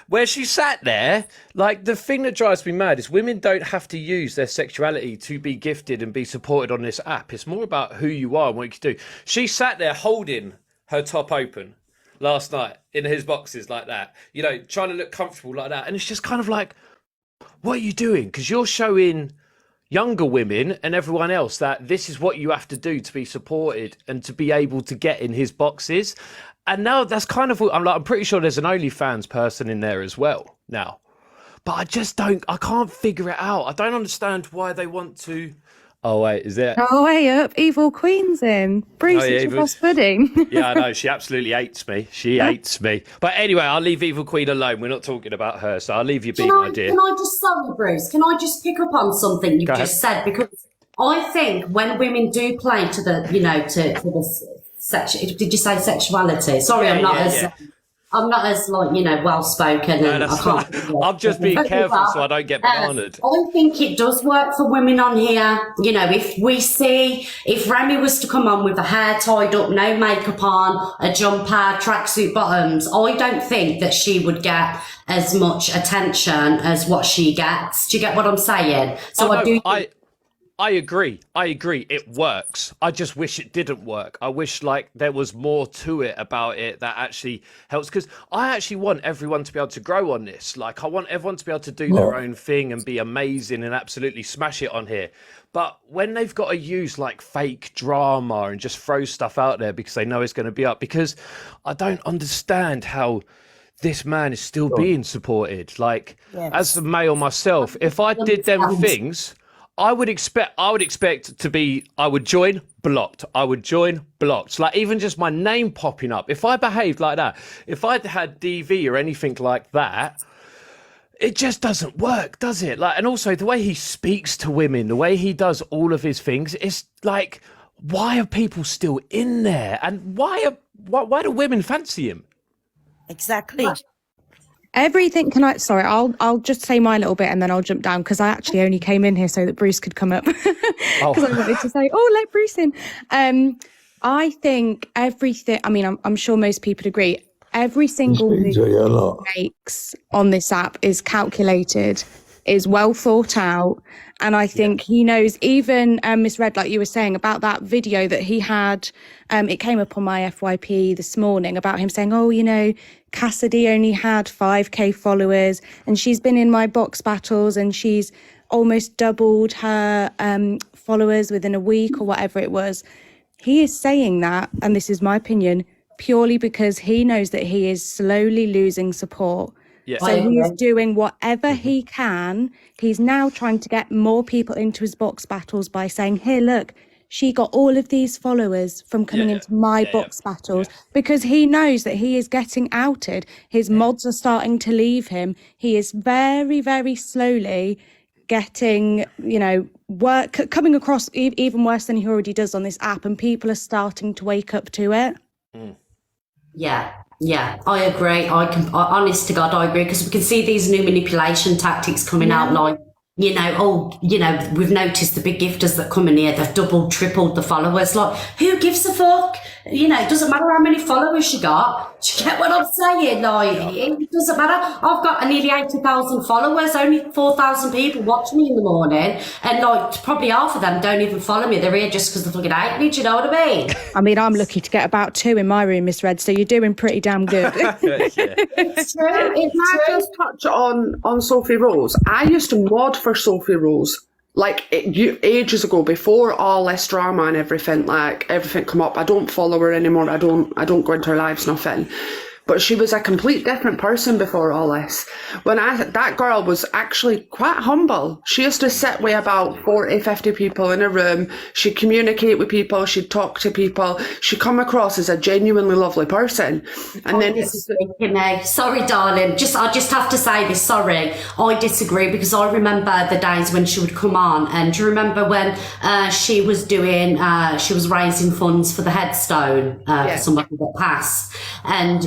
[SPEAKER 16] where she sat there. Like, the thing that drives me mad is women don't have to use their sexuality to be gifted and be supported on this app. It's more about who you are and what you can do. She sat there holding her top open last night in his boxes like that, trying to look comfortable like that. And it's just kind of like, what are you doing? Because you're showing younger women and everyone else that this is what you have to do to be supported and to be able to get in his boxes. And now that's kind of, I'm pretty sure there's an OnlyFans person in there as well now. But I can't figure it out. I don't understand why they want to. Oh, wait, is there?
[SPEAKER 17] Oh, way up. Evil Queen's in. Bruce, it's your boss pudding.
[SPEAKER 16] Yeah, I know. She absolutely hates me. She hates me. But anyway, I'll leave Evil Queen alone. We're not talking about her, so I'll leave you be, my dear.
[SPEAKER 1] Can I just, sorry, Bruce, can I just pick up on something you've just said? Because I think when women do play to the, to the did you say sexuality? Sorry,
[SPEAKER 16] yeah,
[SPEAKER 1] I'm not
[SPEAKER 16] yeah.
[SPEAKER 1] I'm not as well spoken.
[SPEAKER 16] No, that's fine. I'm just being careful so I don't get bananaed.
[SPEAKER 1] I think it does work for women on here. If Remy was to come on with her hair tied up, no makeup on, a jumper, tracksuit bottoms, I don't think that she would get as much attention as what she gets. Do you get what I'm saying? So
[SPEAKER 16] I agree. It works. I just wish it didn't work. I wish there was more to it about it that actually helps, because I actually want everyone to be able to grow on this. I want everyone to be able to do their own thing and be amazing and absolutely smash it on here. But when they've got to use fake drama and just throw stuff out there because they know it's going to be up, because I don't understand how this man is still being supported. Like, as a male myself, if I did them things, I would expect to be, I would join, blocked. I would join, blocked. Like, even just my name popping up. If I behaved like that, if I'd had DV or anything like that, it just doesn't work, does it? Like, and also the way he speaks to women, the way he does all of his things, it's like, why are people still in there? And why do women fancy him?
[SPEAKER 14] Exactly.
[SPEAKER 17] Everything. I'll just say my little bit and then I'll jump down because I actually only came in here so that Bruce could come up because I wanted to say, let Bruce in. I think everything, I mean, I'm sure most people agree, every single move he makes on this app is calculated, is well thought out. And I think he knows, even Miss Red, like you were saying about that video that he had, it came up on my FYP this morning about him saying, Cassidy only had 5k followers and she's been in my box battles and she's almost doubled her followers within a week or whatever it was. He is saying that, and this is my opinion, purely because he knows that he is slowly losing support.
[SPEAKER 16] Yeah.
[SPEAKER 17] So he is doing whatever he can. He's now trying to get more people into his box battles by saying, here, look, she got all of these followers from coming into my box battles because he knows that he is getting outed. His mods are starting to leave him. He is very, very slowly getting, work coming across even worse than he already does on this app, and people are starting to wake up to it.
[SPEAKER 1] Yeah, I agree. Honest to God, I agree, because we can see these new manipulation tactics coming out, like, we've noticed the big gifters that come in here, they've doubled, tripled the followers. Like, who gives a fuck? It doesn't matter how many followers you got. Do you get what I'm saying? Like, it doesn't matter. I've got nearly 80,000 followers, only 4,000 people watch me in the morning, and like probably half of them don't even follow me. They're here just because they fucking hate me. Do you know what I mean?
[SPEAKER 17] I mean, I'm lucky to get about 2 in my room, Miss Red, so you're doing pretty damn good.
[SPEAKER 10] It's true. Can I just touch on Sophie Rose? I used to mod for Sophie Rose. Ages ago, before all this drama and everything, everything come up. I don't follow her anymore. I don't go into her lives, nothing. But she was a complete different person before all this. That girl was actually quite humble. She used to sit with about 40, 50 people in a room. She'd communicate with people. She'd talk to people. She'd come across as a genuinely lovely person. And then
[SPEAKER 1] sorry, darling. I just have to say this. Sorry, I disagree, because I remember the days when she would come on. And do you remember when she was doing? She was raising funds for the headstone for somebody that passed, and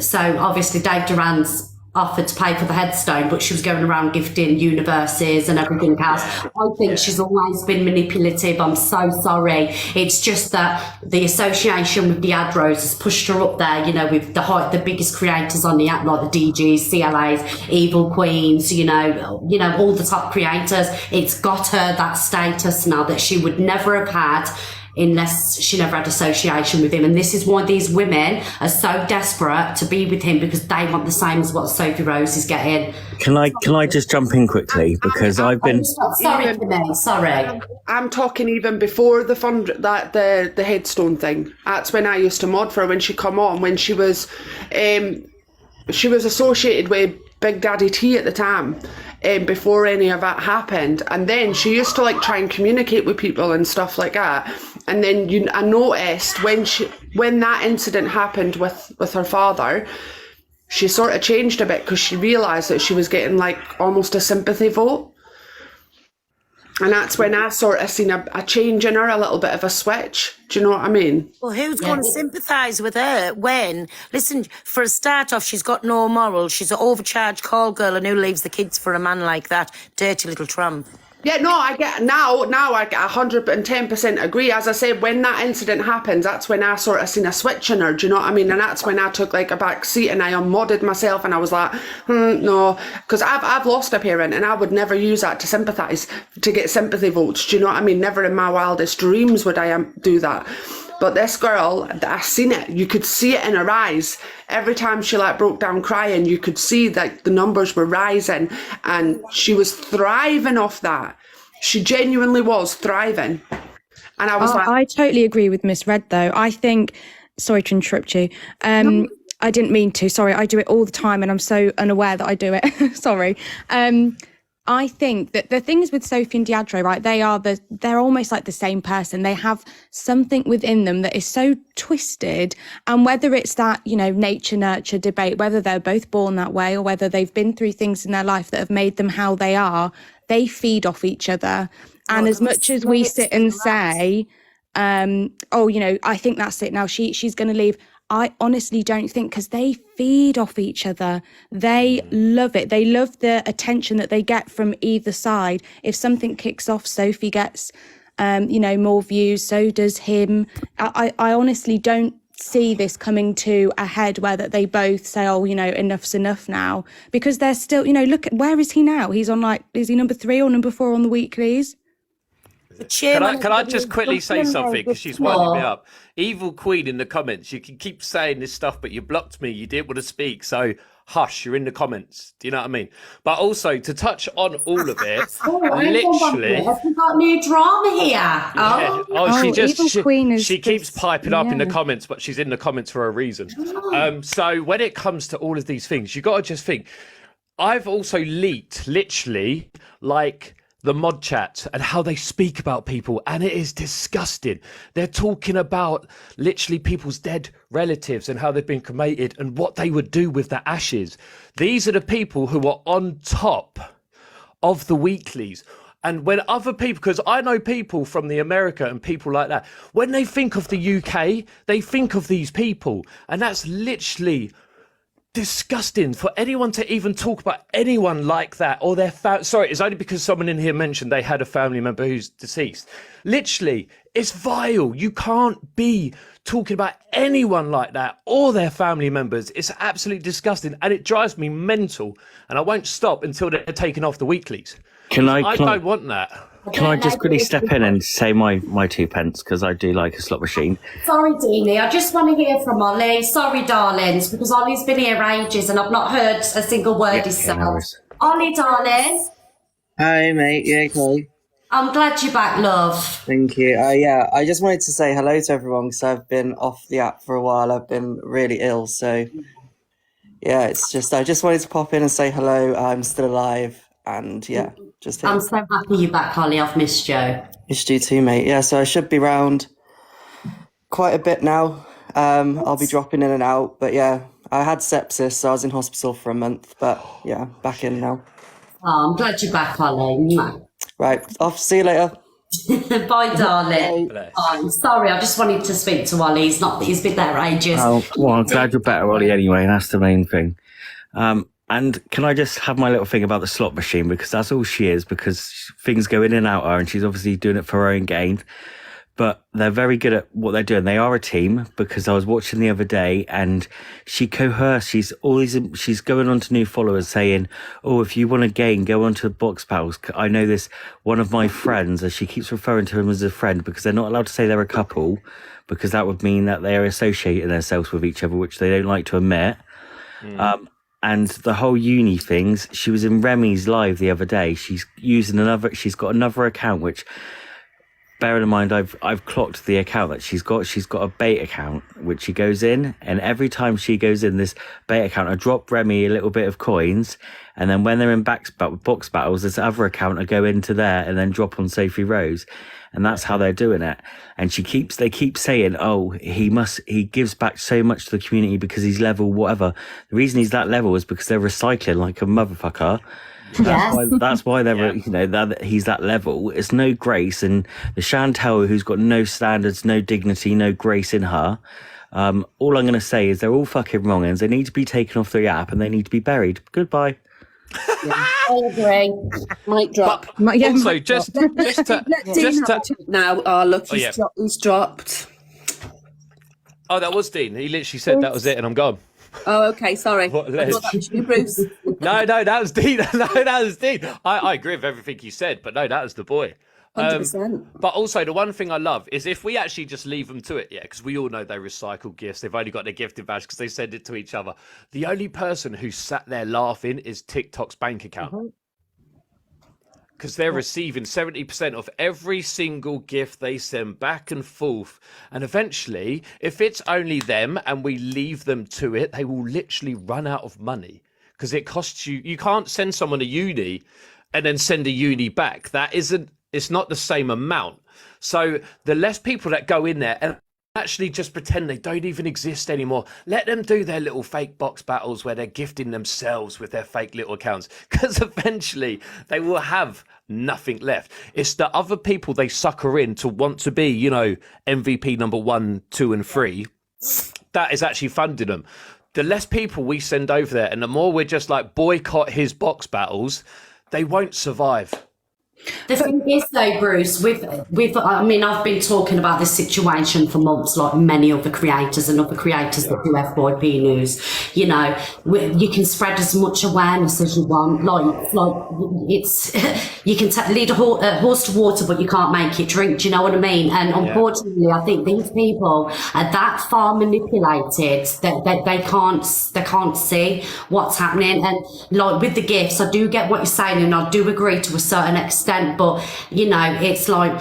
[SPEAKER 1] so obviously Dave Duran's offered to pay for the headstone, but she was going around gifting universes and everything else. I think she's always been manipulative. I'm so sorry. It's just that the association with the Adros has pushed her up there, with the biggest creators on the app, like the DGs, CLAs, Evil Queens, all the top creators. It's got her that status now that she would never have had unless she never had association with him. And this is why these women are so desperate to be with him, because they want the same as what Sophie Rose is getting.
[SPEAKER 18] Can I just jump in quickly, because I've been
[SPEAKER 1] sorry.
[SPEAKER 10] I'm talking even before the headstone thing. That's when I used to mod for her, when she come on, when she was associated with Big Daddy T at the time. Before any of that happened, and then she used to try and communicate with people and stuff like that. And then I noticed when that incident happened with her father, she sort of changed a bit, because she realised that she was getting almost a sympathy vote. And that's when I sort of seen a change in her, a little bit of a switch. Do you know what I mean?
[SPEAKER 14] Well, who's going to sympathise with her when, listen, for a start off, she's got no morals. She's an overcharged call girl, and who leaves the kids for a man like that? Dirty little tramp.
[SPEAKER 10] Yeah, no, I get now I get 110% agree. As I said, when that incident happens, that's when I sort of seen a switch in her, do you know what I mean? And that's when I took a back seat and I unmodded myself, and I was like, no, because I've lost a parent, and I would never use that to sympathise, to get sympathy votes, do you know what I mean? Never in my wildest dreams would I do that. But this girl, I seen it. You could see it in her eyes. Every time she broke down crying, you could see that the numbers were rising, and she was thriving off that. She genuinely was thriving. And I was
[SPEAKER 17] I totally agree with Miss Red, though. I think, sorry to interrupt you. I didn't mean to. Sorry, I do it all the time, and I'm so unaware that I do it. Sorry. I think that the things with Sophie and Diadro, right? They're almost like the same person. They have something within them that is so twisted, and whether it's that, you know, nature nurture debate, whether they're both born that way or whether they've been through things in their life that have made them how they are, they feed off each other. And as much as we sit and say, oh, you know, I think that's it now, she's going to leave. I honestly don't think, because they feed off each other. They love it. They love the attention that they get from either side. If something kicks off, Sophie gets, you know, more views. So does him. I honestly don't see this coming to a head where that they both say, oh, you know, enough's enough now, because they're still, you know, look, where is he now? He's on, like, is he number 3 or number 4 on the weeklies?
[SPEAKER 16] Can I just quickly say something, because she's winding me up? Evil Queen in the comments, you can keep saying this stuff, but you blocked me. You didn't want to speak, so hush, you're in the comments. Do you know what I mean? But also, to touch on all of it, literally...
[SPEAKER 1] Have we got new drama here?
[SPEAKER 16] Yeah. She keeps piping up in the comments, but she's in the comments for a reason. So when it comes to all of these things, you got to just think, I've also leaked, literally, like... the mod chat and how they speak about people, and it is disgusting. They're talking about literally people's dead relatives and how they've been cremated and what they would do with the ashes. These are the people who are on top of the weeklies. And when other people, because I know people from the America and people like that, when they think of the UK, they think of these people, and that's literally disgusting for anyone to even talk about anyone like that, or their sorry, it's only because someone in here mentioned they had a family member who's deceased. Literally, it's vile. You can't be talking about anyone like that or their family members. It's absolutely disgusting, and it drives me mental, and I won't stop until they're taken off the weeklies. I don't want that.
[SPEAKER 18] Can I just quickly step in and say my 2 pence, because I do like a slot machine?
[SPEAKER 1] Sorry, Deanie, I just want to hear from Ollie. Sorry, darlings, because Ollie's been here ages and I've not heard a single word he said. Ollie, darling.
[SPEAKER 19] Hi, mate. You okay?
[SPEAKER 1] I'm glad you're back, love.
[SPEAKER 19] Thank you. Yeah, I just wanted to say hello to everyone, because I've been off the app for a while. I've been really ill, so yeah, I just wanted to pop in and say hello. I'm still alive, and yeah.
[SPEAKER 1] I'm so happy you're back, Holly. I've missed you.
[SPEAKER 19] Missed you too, mate. Yeah, so I should be round quite a bit now. I'll be dropping in and out. But yeah, I had sepsis, so I was in hospital for a month. But yeah, back in now.
[SPEAKER 1] Oh, I'm glad you're back, Holly.
[SPEAKER 19] Right, off. See you later.
[SPEAKER 1] Bye, darling. I'm sorry, I just wanted to speak to Ollie. He's been there ages.
[SPEAKER 18] Oh, well, I'm glad you're better, Ollie, anyway. That's the main thing. And can I just have my little thing about the slot machine, because that's all she is, because things go in and out her, and she's obviously doing it for her own gain. But they're very good at what they're doing. They are a team, because I was watching the other day and she coerced. She's going on to new followers saying, oh, if you want to gain, go on to Box Battles. I know this, one of my friends, as she keeps referring to him as a friend, because they're not allowed to say they're a couple, because that would mean that they are associating themselves with each other, which they don't like to admit. And the whole uni things, she was in Remy's live the other day. She's got another account, which, bearing in mind, I've clocked the account that she's got. She's got a bait account, which she goes in, and every time she goes in this bait account, I drop Remy a little bit of coins, and then when they're in box battles, this other account, I go into there and then drop on Sophie Rose. And that's how they're doing it. And they keep saying, oh, he gives back so much to the community because he's level whatever. The reason he's that level is because they're recycling like a motherfucker. That's why they're, he's that level. It's no grace. And the Chantel, who's got no standards, no dignity, no grace in her. All I'm going to say is they're all fucking wrong, and they need to be taken off the app and they need to be buried. Goodbye.
[SPEAKER 14] I agree. Mic drop.
[SPEAKER 16] Also, just
[SPEAKER 14] now. Oh, look, he's dropped.
[SPEAKER 16] Oh, that was Dean. He literally said that was it, and I'm gone.
[SPEAKER 14] Oh, okay. Sorry.
[SPEAKER 16] What
[SPEAKER 14] I thought that was you, Bruce.
[SPEAKER 16] No, that was Dean. That was Dean. I agree with everything you said, but no, that was the boy.
[SPEAKER 14] 100%.
[SPEAKER 16] But also, the one thing I love is if we actually just leave them to it, because we all know they recycle gifts. They've only got their gifted badge because they send it to each other. The only person who sat there laughing is TikTok's bank account. because they're receiving 70% of every single gift they send back and forth. And eventually, if it's only them and we leave them to it, they will literally run out of money, because it costs you can't send someone a uni and then send a uni back. It's not the same amount. So the less people that go in there and actually just pretend they don't even exist anymore, let them do their little fake box battles where they're gifting themselves with their fake little accounts, because eventually they will have nothing left. It's the other people they sucker in to want to be, MVP number 1, 2 and 3 that is actually funding them. The less people we send over there and the more we're just like boycott his box battles, they won't survive.
[SPEAKER 1] The thing is, though, Bruce, I mean, I've been talking about this situation for months, like many other creators and other creators that do FYP news. You can spread as much awareness as you want. Like it's you can lead a horse to water, but you can't make it drink. Do you know what I mean? And unfortunately, I think these people are that far manipulated that they can't see what's happening. And like with the gifts, I do get what you're saying, and I do agree to a certain extent. But it's like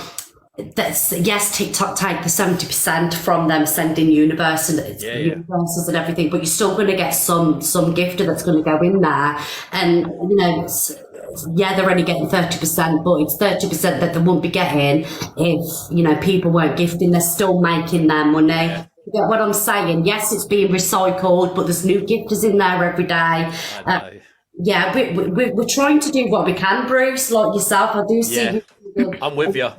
[SPEAKER 1] yes, TikTok take the 70% from them sending universes and everything, but you're still going to get some gifter that's going to go in there, and they're only getting 30%, but it's 30% that they won't be getting if people weren't gifting. They're still making their money. You get what I'm saying? Yes, it's being recycled, but there's new gifters in there every day. Yeah, we're trying to do what we can, Bruce, like yourself. I do see you.
[SPEAKER 16] I'm with you.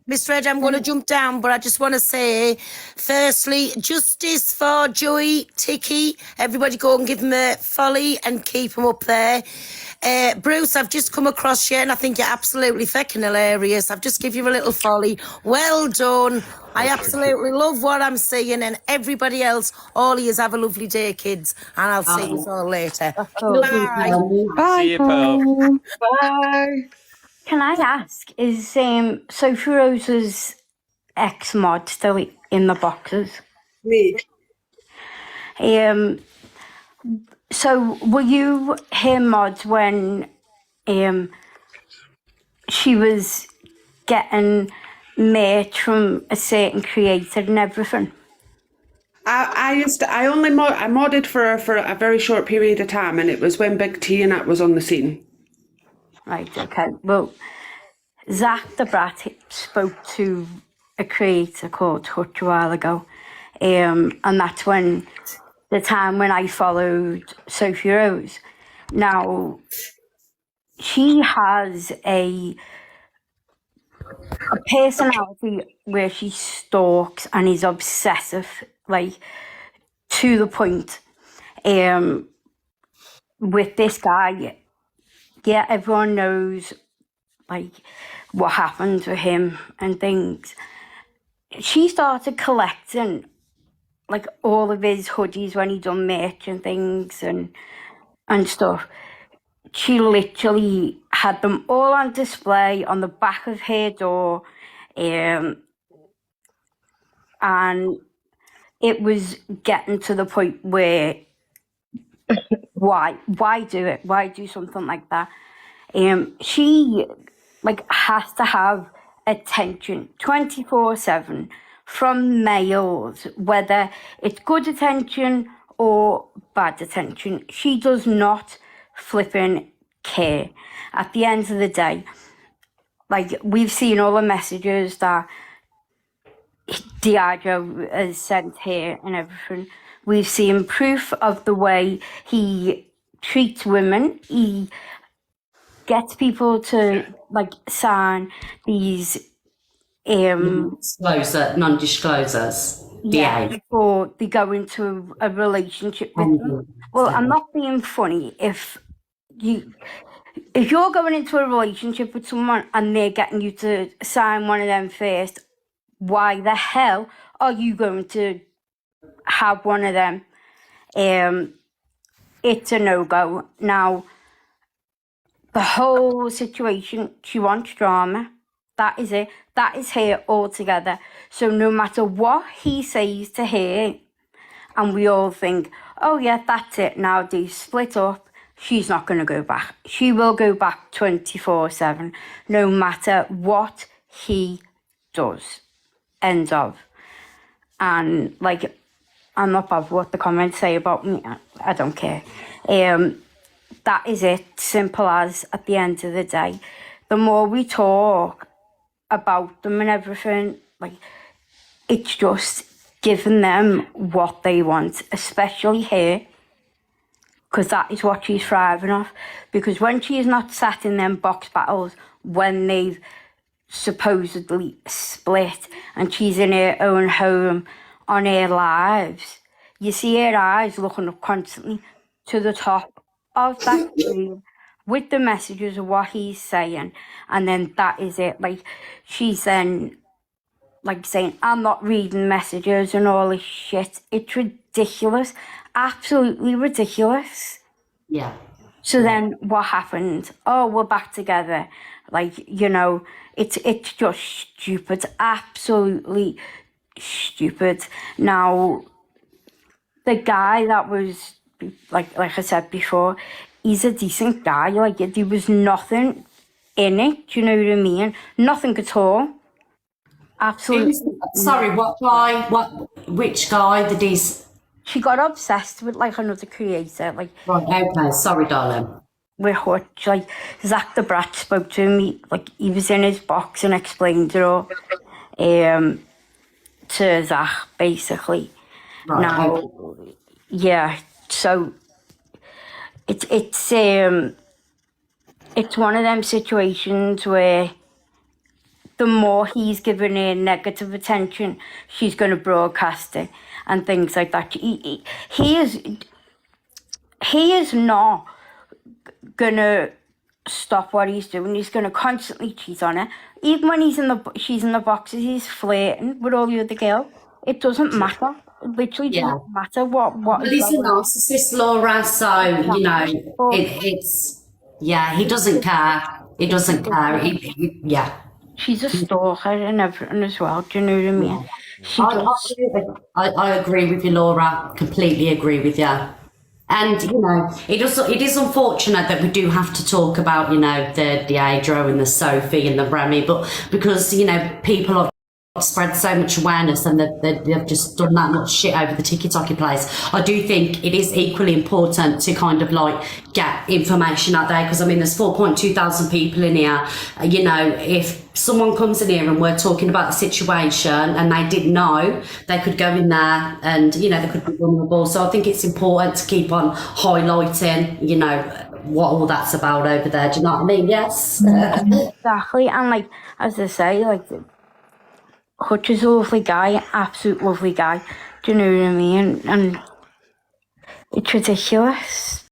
[SPEAKER 14] Miss Red, I'm going to jump down, but I just want to say, firstly, justice for Joey, Tiki. Everybody go and give him a folly and keep him up there. Bruce, I've just come across you and I think you're absolutely fucking hilarious. I've just give you a little folly. Well done. I absolutely love what I'm seeing, and everybody else, all of yous have a lovely day, kids, and I'll see you all later. Bye.
[SPEAKER 17] Bye.
[SPEAKER 16] See you, pal.
[SPEAKER 14] Bye.
[SPEAKER 20] Can I ask, is Sophie Rose's ex-mod still in the boxes?
[SPEAKER 10] Me.
[SPEAKER 20] So were you her mod when she was getting merch from a certain creator and everything?
[SPEAKER 10] I modded for a very short period of time, and it was when Big T and that was on the scene.
[SPEAKER 20] Right, okay. Well, Zach the Brat spoke to a creator called Hutch a while ago, and that's the time when I followed Sophie Rose. Now, she has a personality where she stalks and is obsessive, like to the point. With this guy, yeah, everyone knows like what happened to him and things. She started collecting like all of his hoodies when he done merch and things and stuff. She literally had them all on display on the back of her door, and it was getting to the point where why do it? Why do something like that? She like has to have attention 24/7 from males, whether it's good attention or bad attention. She does not flipping care. At the end of the day, like we've seen all the messages that Diageo has sent here and everything. We've seen proof of the way he treats women. He gets people to like sign these
[SPEAKER 1] non-disclosures.
[SPEAKER 20] Yeah, before they go into a relationship with them. Well, I'm not being funny. If you're going into a relationship with someone and they're getting you to sign one of them first, why the hell are you going to have one of them? It's a no-go. Now, the whole situation, she wants drama. That is it. That is her altogether. So no matter what he says to her, and we all think, oh yeah, that's it now, they split up, she's not going to go back. She will go back 24/7, no matter what he does. End of. And like, I'm not bothered what the comments say about me. I don't care. That is it. Simple as. At the end of the day, the more we talk about them and everything, like, it's just giving them what they want, especially her, because that is what she's thriving off. Because when she's not sat in them box battles, when they've supposedly split and she's in her own home on her lives, you see her eyes looking up constantly to the top of that screen with the messages of what he's saying, and then that is it. Like, she's then like saying, I'm not reading messages and all this shit. It's ridiculous. Absolutely ridiculous.
[SPEAKER 1] Yeah.
[SPEAKER 20] So then what happened? Oh, we're back together. Like, you know, it's just stupid. Absolutely stupid. Now, the guy that was, like I said before, he's a decent guy. Like, there was nothing in it. Do you know what I mean? Nothing at all. Absolutely.
[SPEAKER 1] Sorry, what guy? Which guy did he?
[SPEAKER 20] She got obsessed with like another creator. Like,
[SPEAKER 1] right, okay, sorry, darling.
[SPEAKER 20] With Hutch, like Zach the Brat spoke to him. He was in his box and explained it all to Zach, basically.
[SPEAKER 1] Right,
[SPEAKER 20] now,
[SPEAKER 1] okay.
[SPEAKER 20] yeah. So it's one of them situations where the more he's giving her negative attention, she's going to broadcast it and things like that. He is not going to stop what he's doing. He's going to constantly cheat on her. Even when she's in the boxes, he's flirting with all the other girls. It doesn't matter. It literally doesn't matter what.
[SPEAKER 1] But he's a narcissist, Laura, so, you know, it's... Yeah, he doesn't care. He doesn't care. Yeah.
[SPEAKER 20] She's a stalker and everything as well. Do you know what I mean?
[SPEAKER 1] I agree with you, Laura. Completely agree with you. And, you know, it is unfortunate that we do have to talk about, you know, the Adro and the Sophie and the Remy, but because, you know, people have spread so much awareness and they've just done that much shit over the TikTok place. I do think it is equally important to kind of like get information out there, because I mean there's 4.2 thousand people in here. You know, if someone comes in here and we're talking about the situation and they didn't know, they could go in there and, you know, they could be vulnerable. So I think it's important to keep on highlighting, you know, what all that's about over there. Do you know what I mean? Yes.
[SPEAKER 20] Exactly. And like, as I say, like, Hutch is a lovely guy, absolute lovely guy. Do you know what I mean? And it's ridiculous.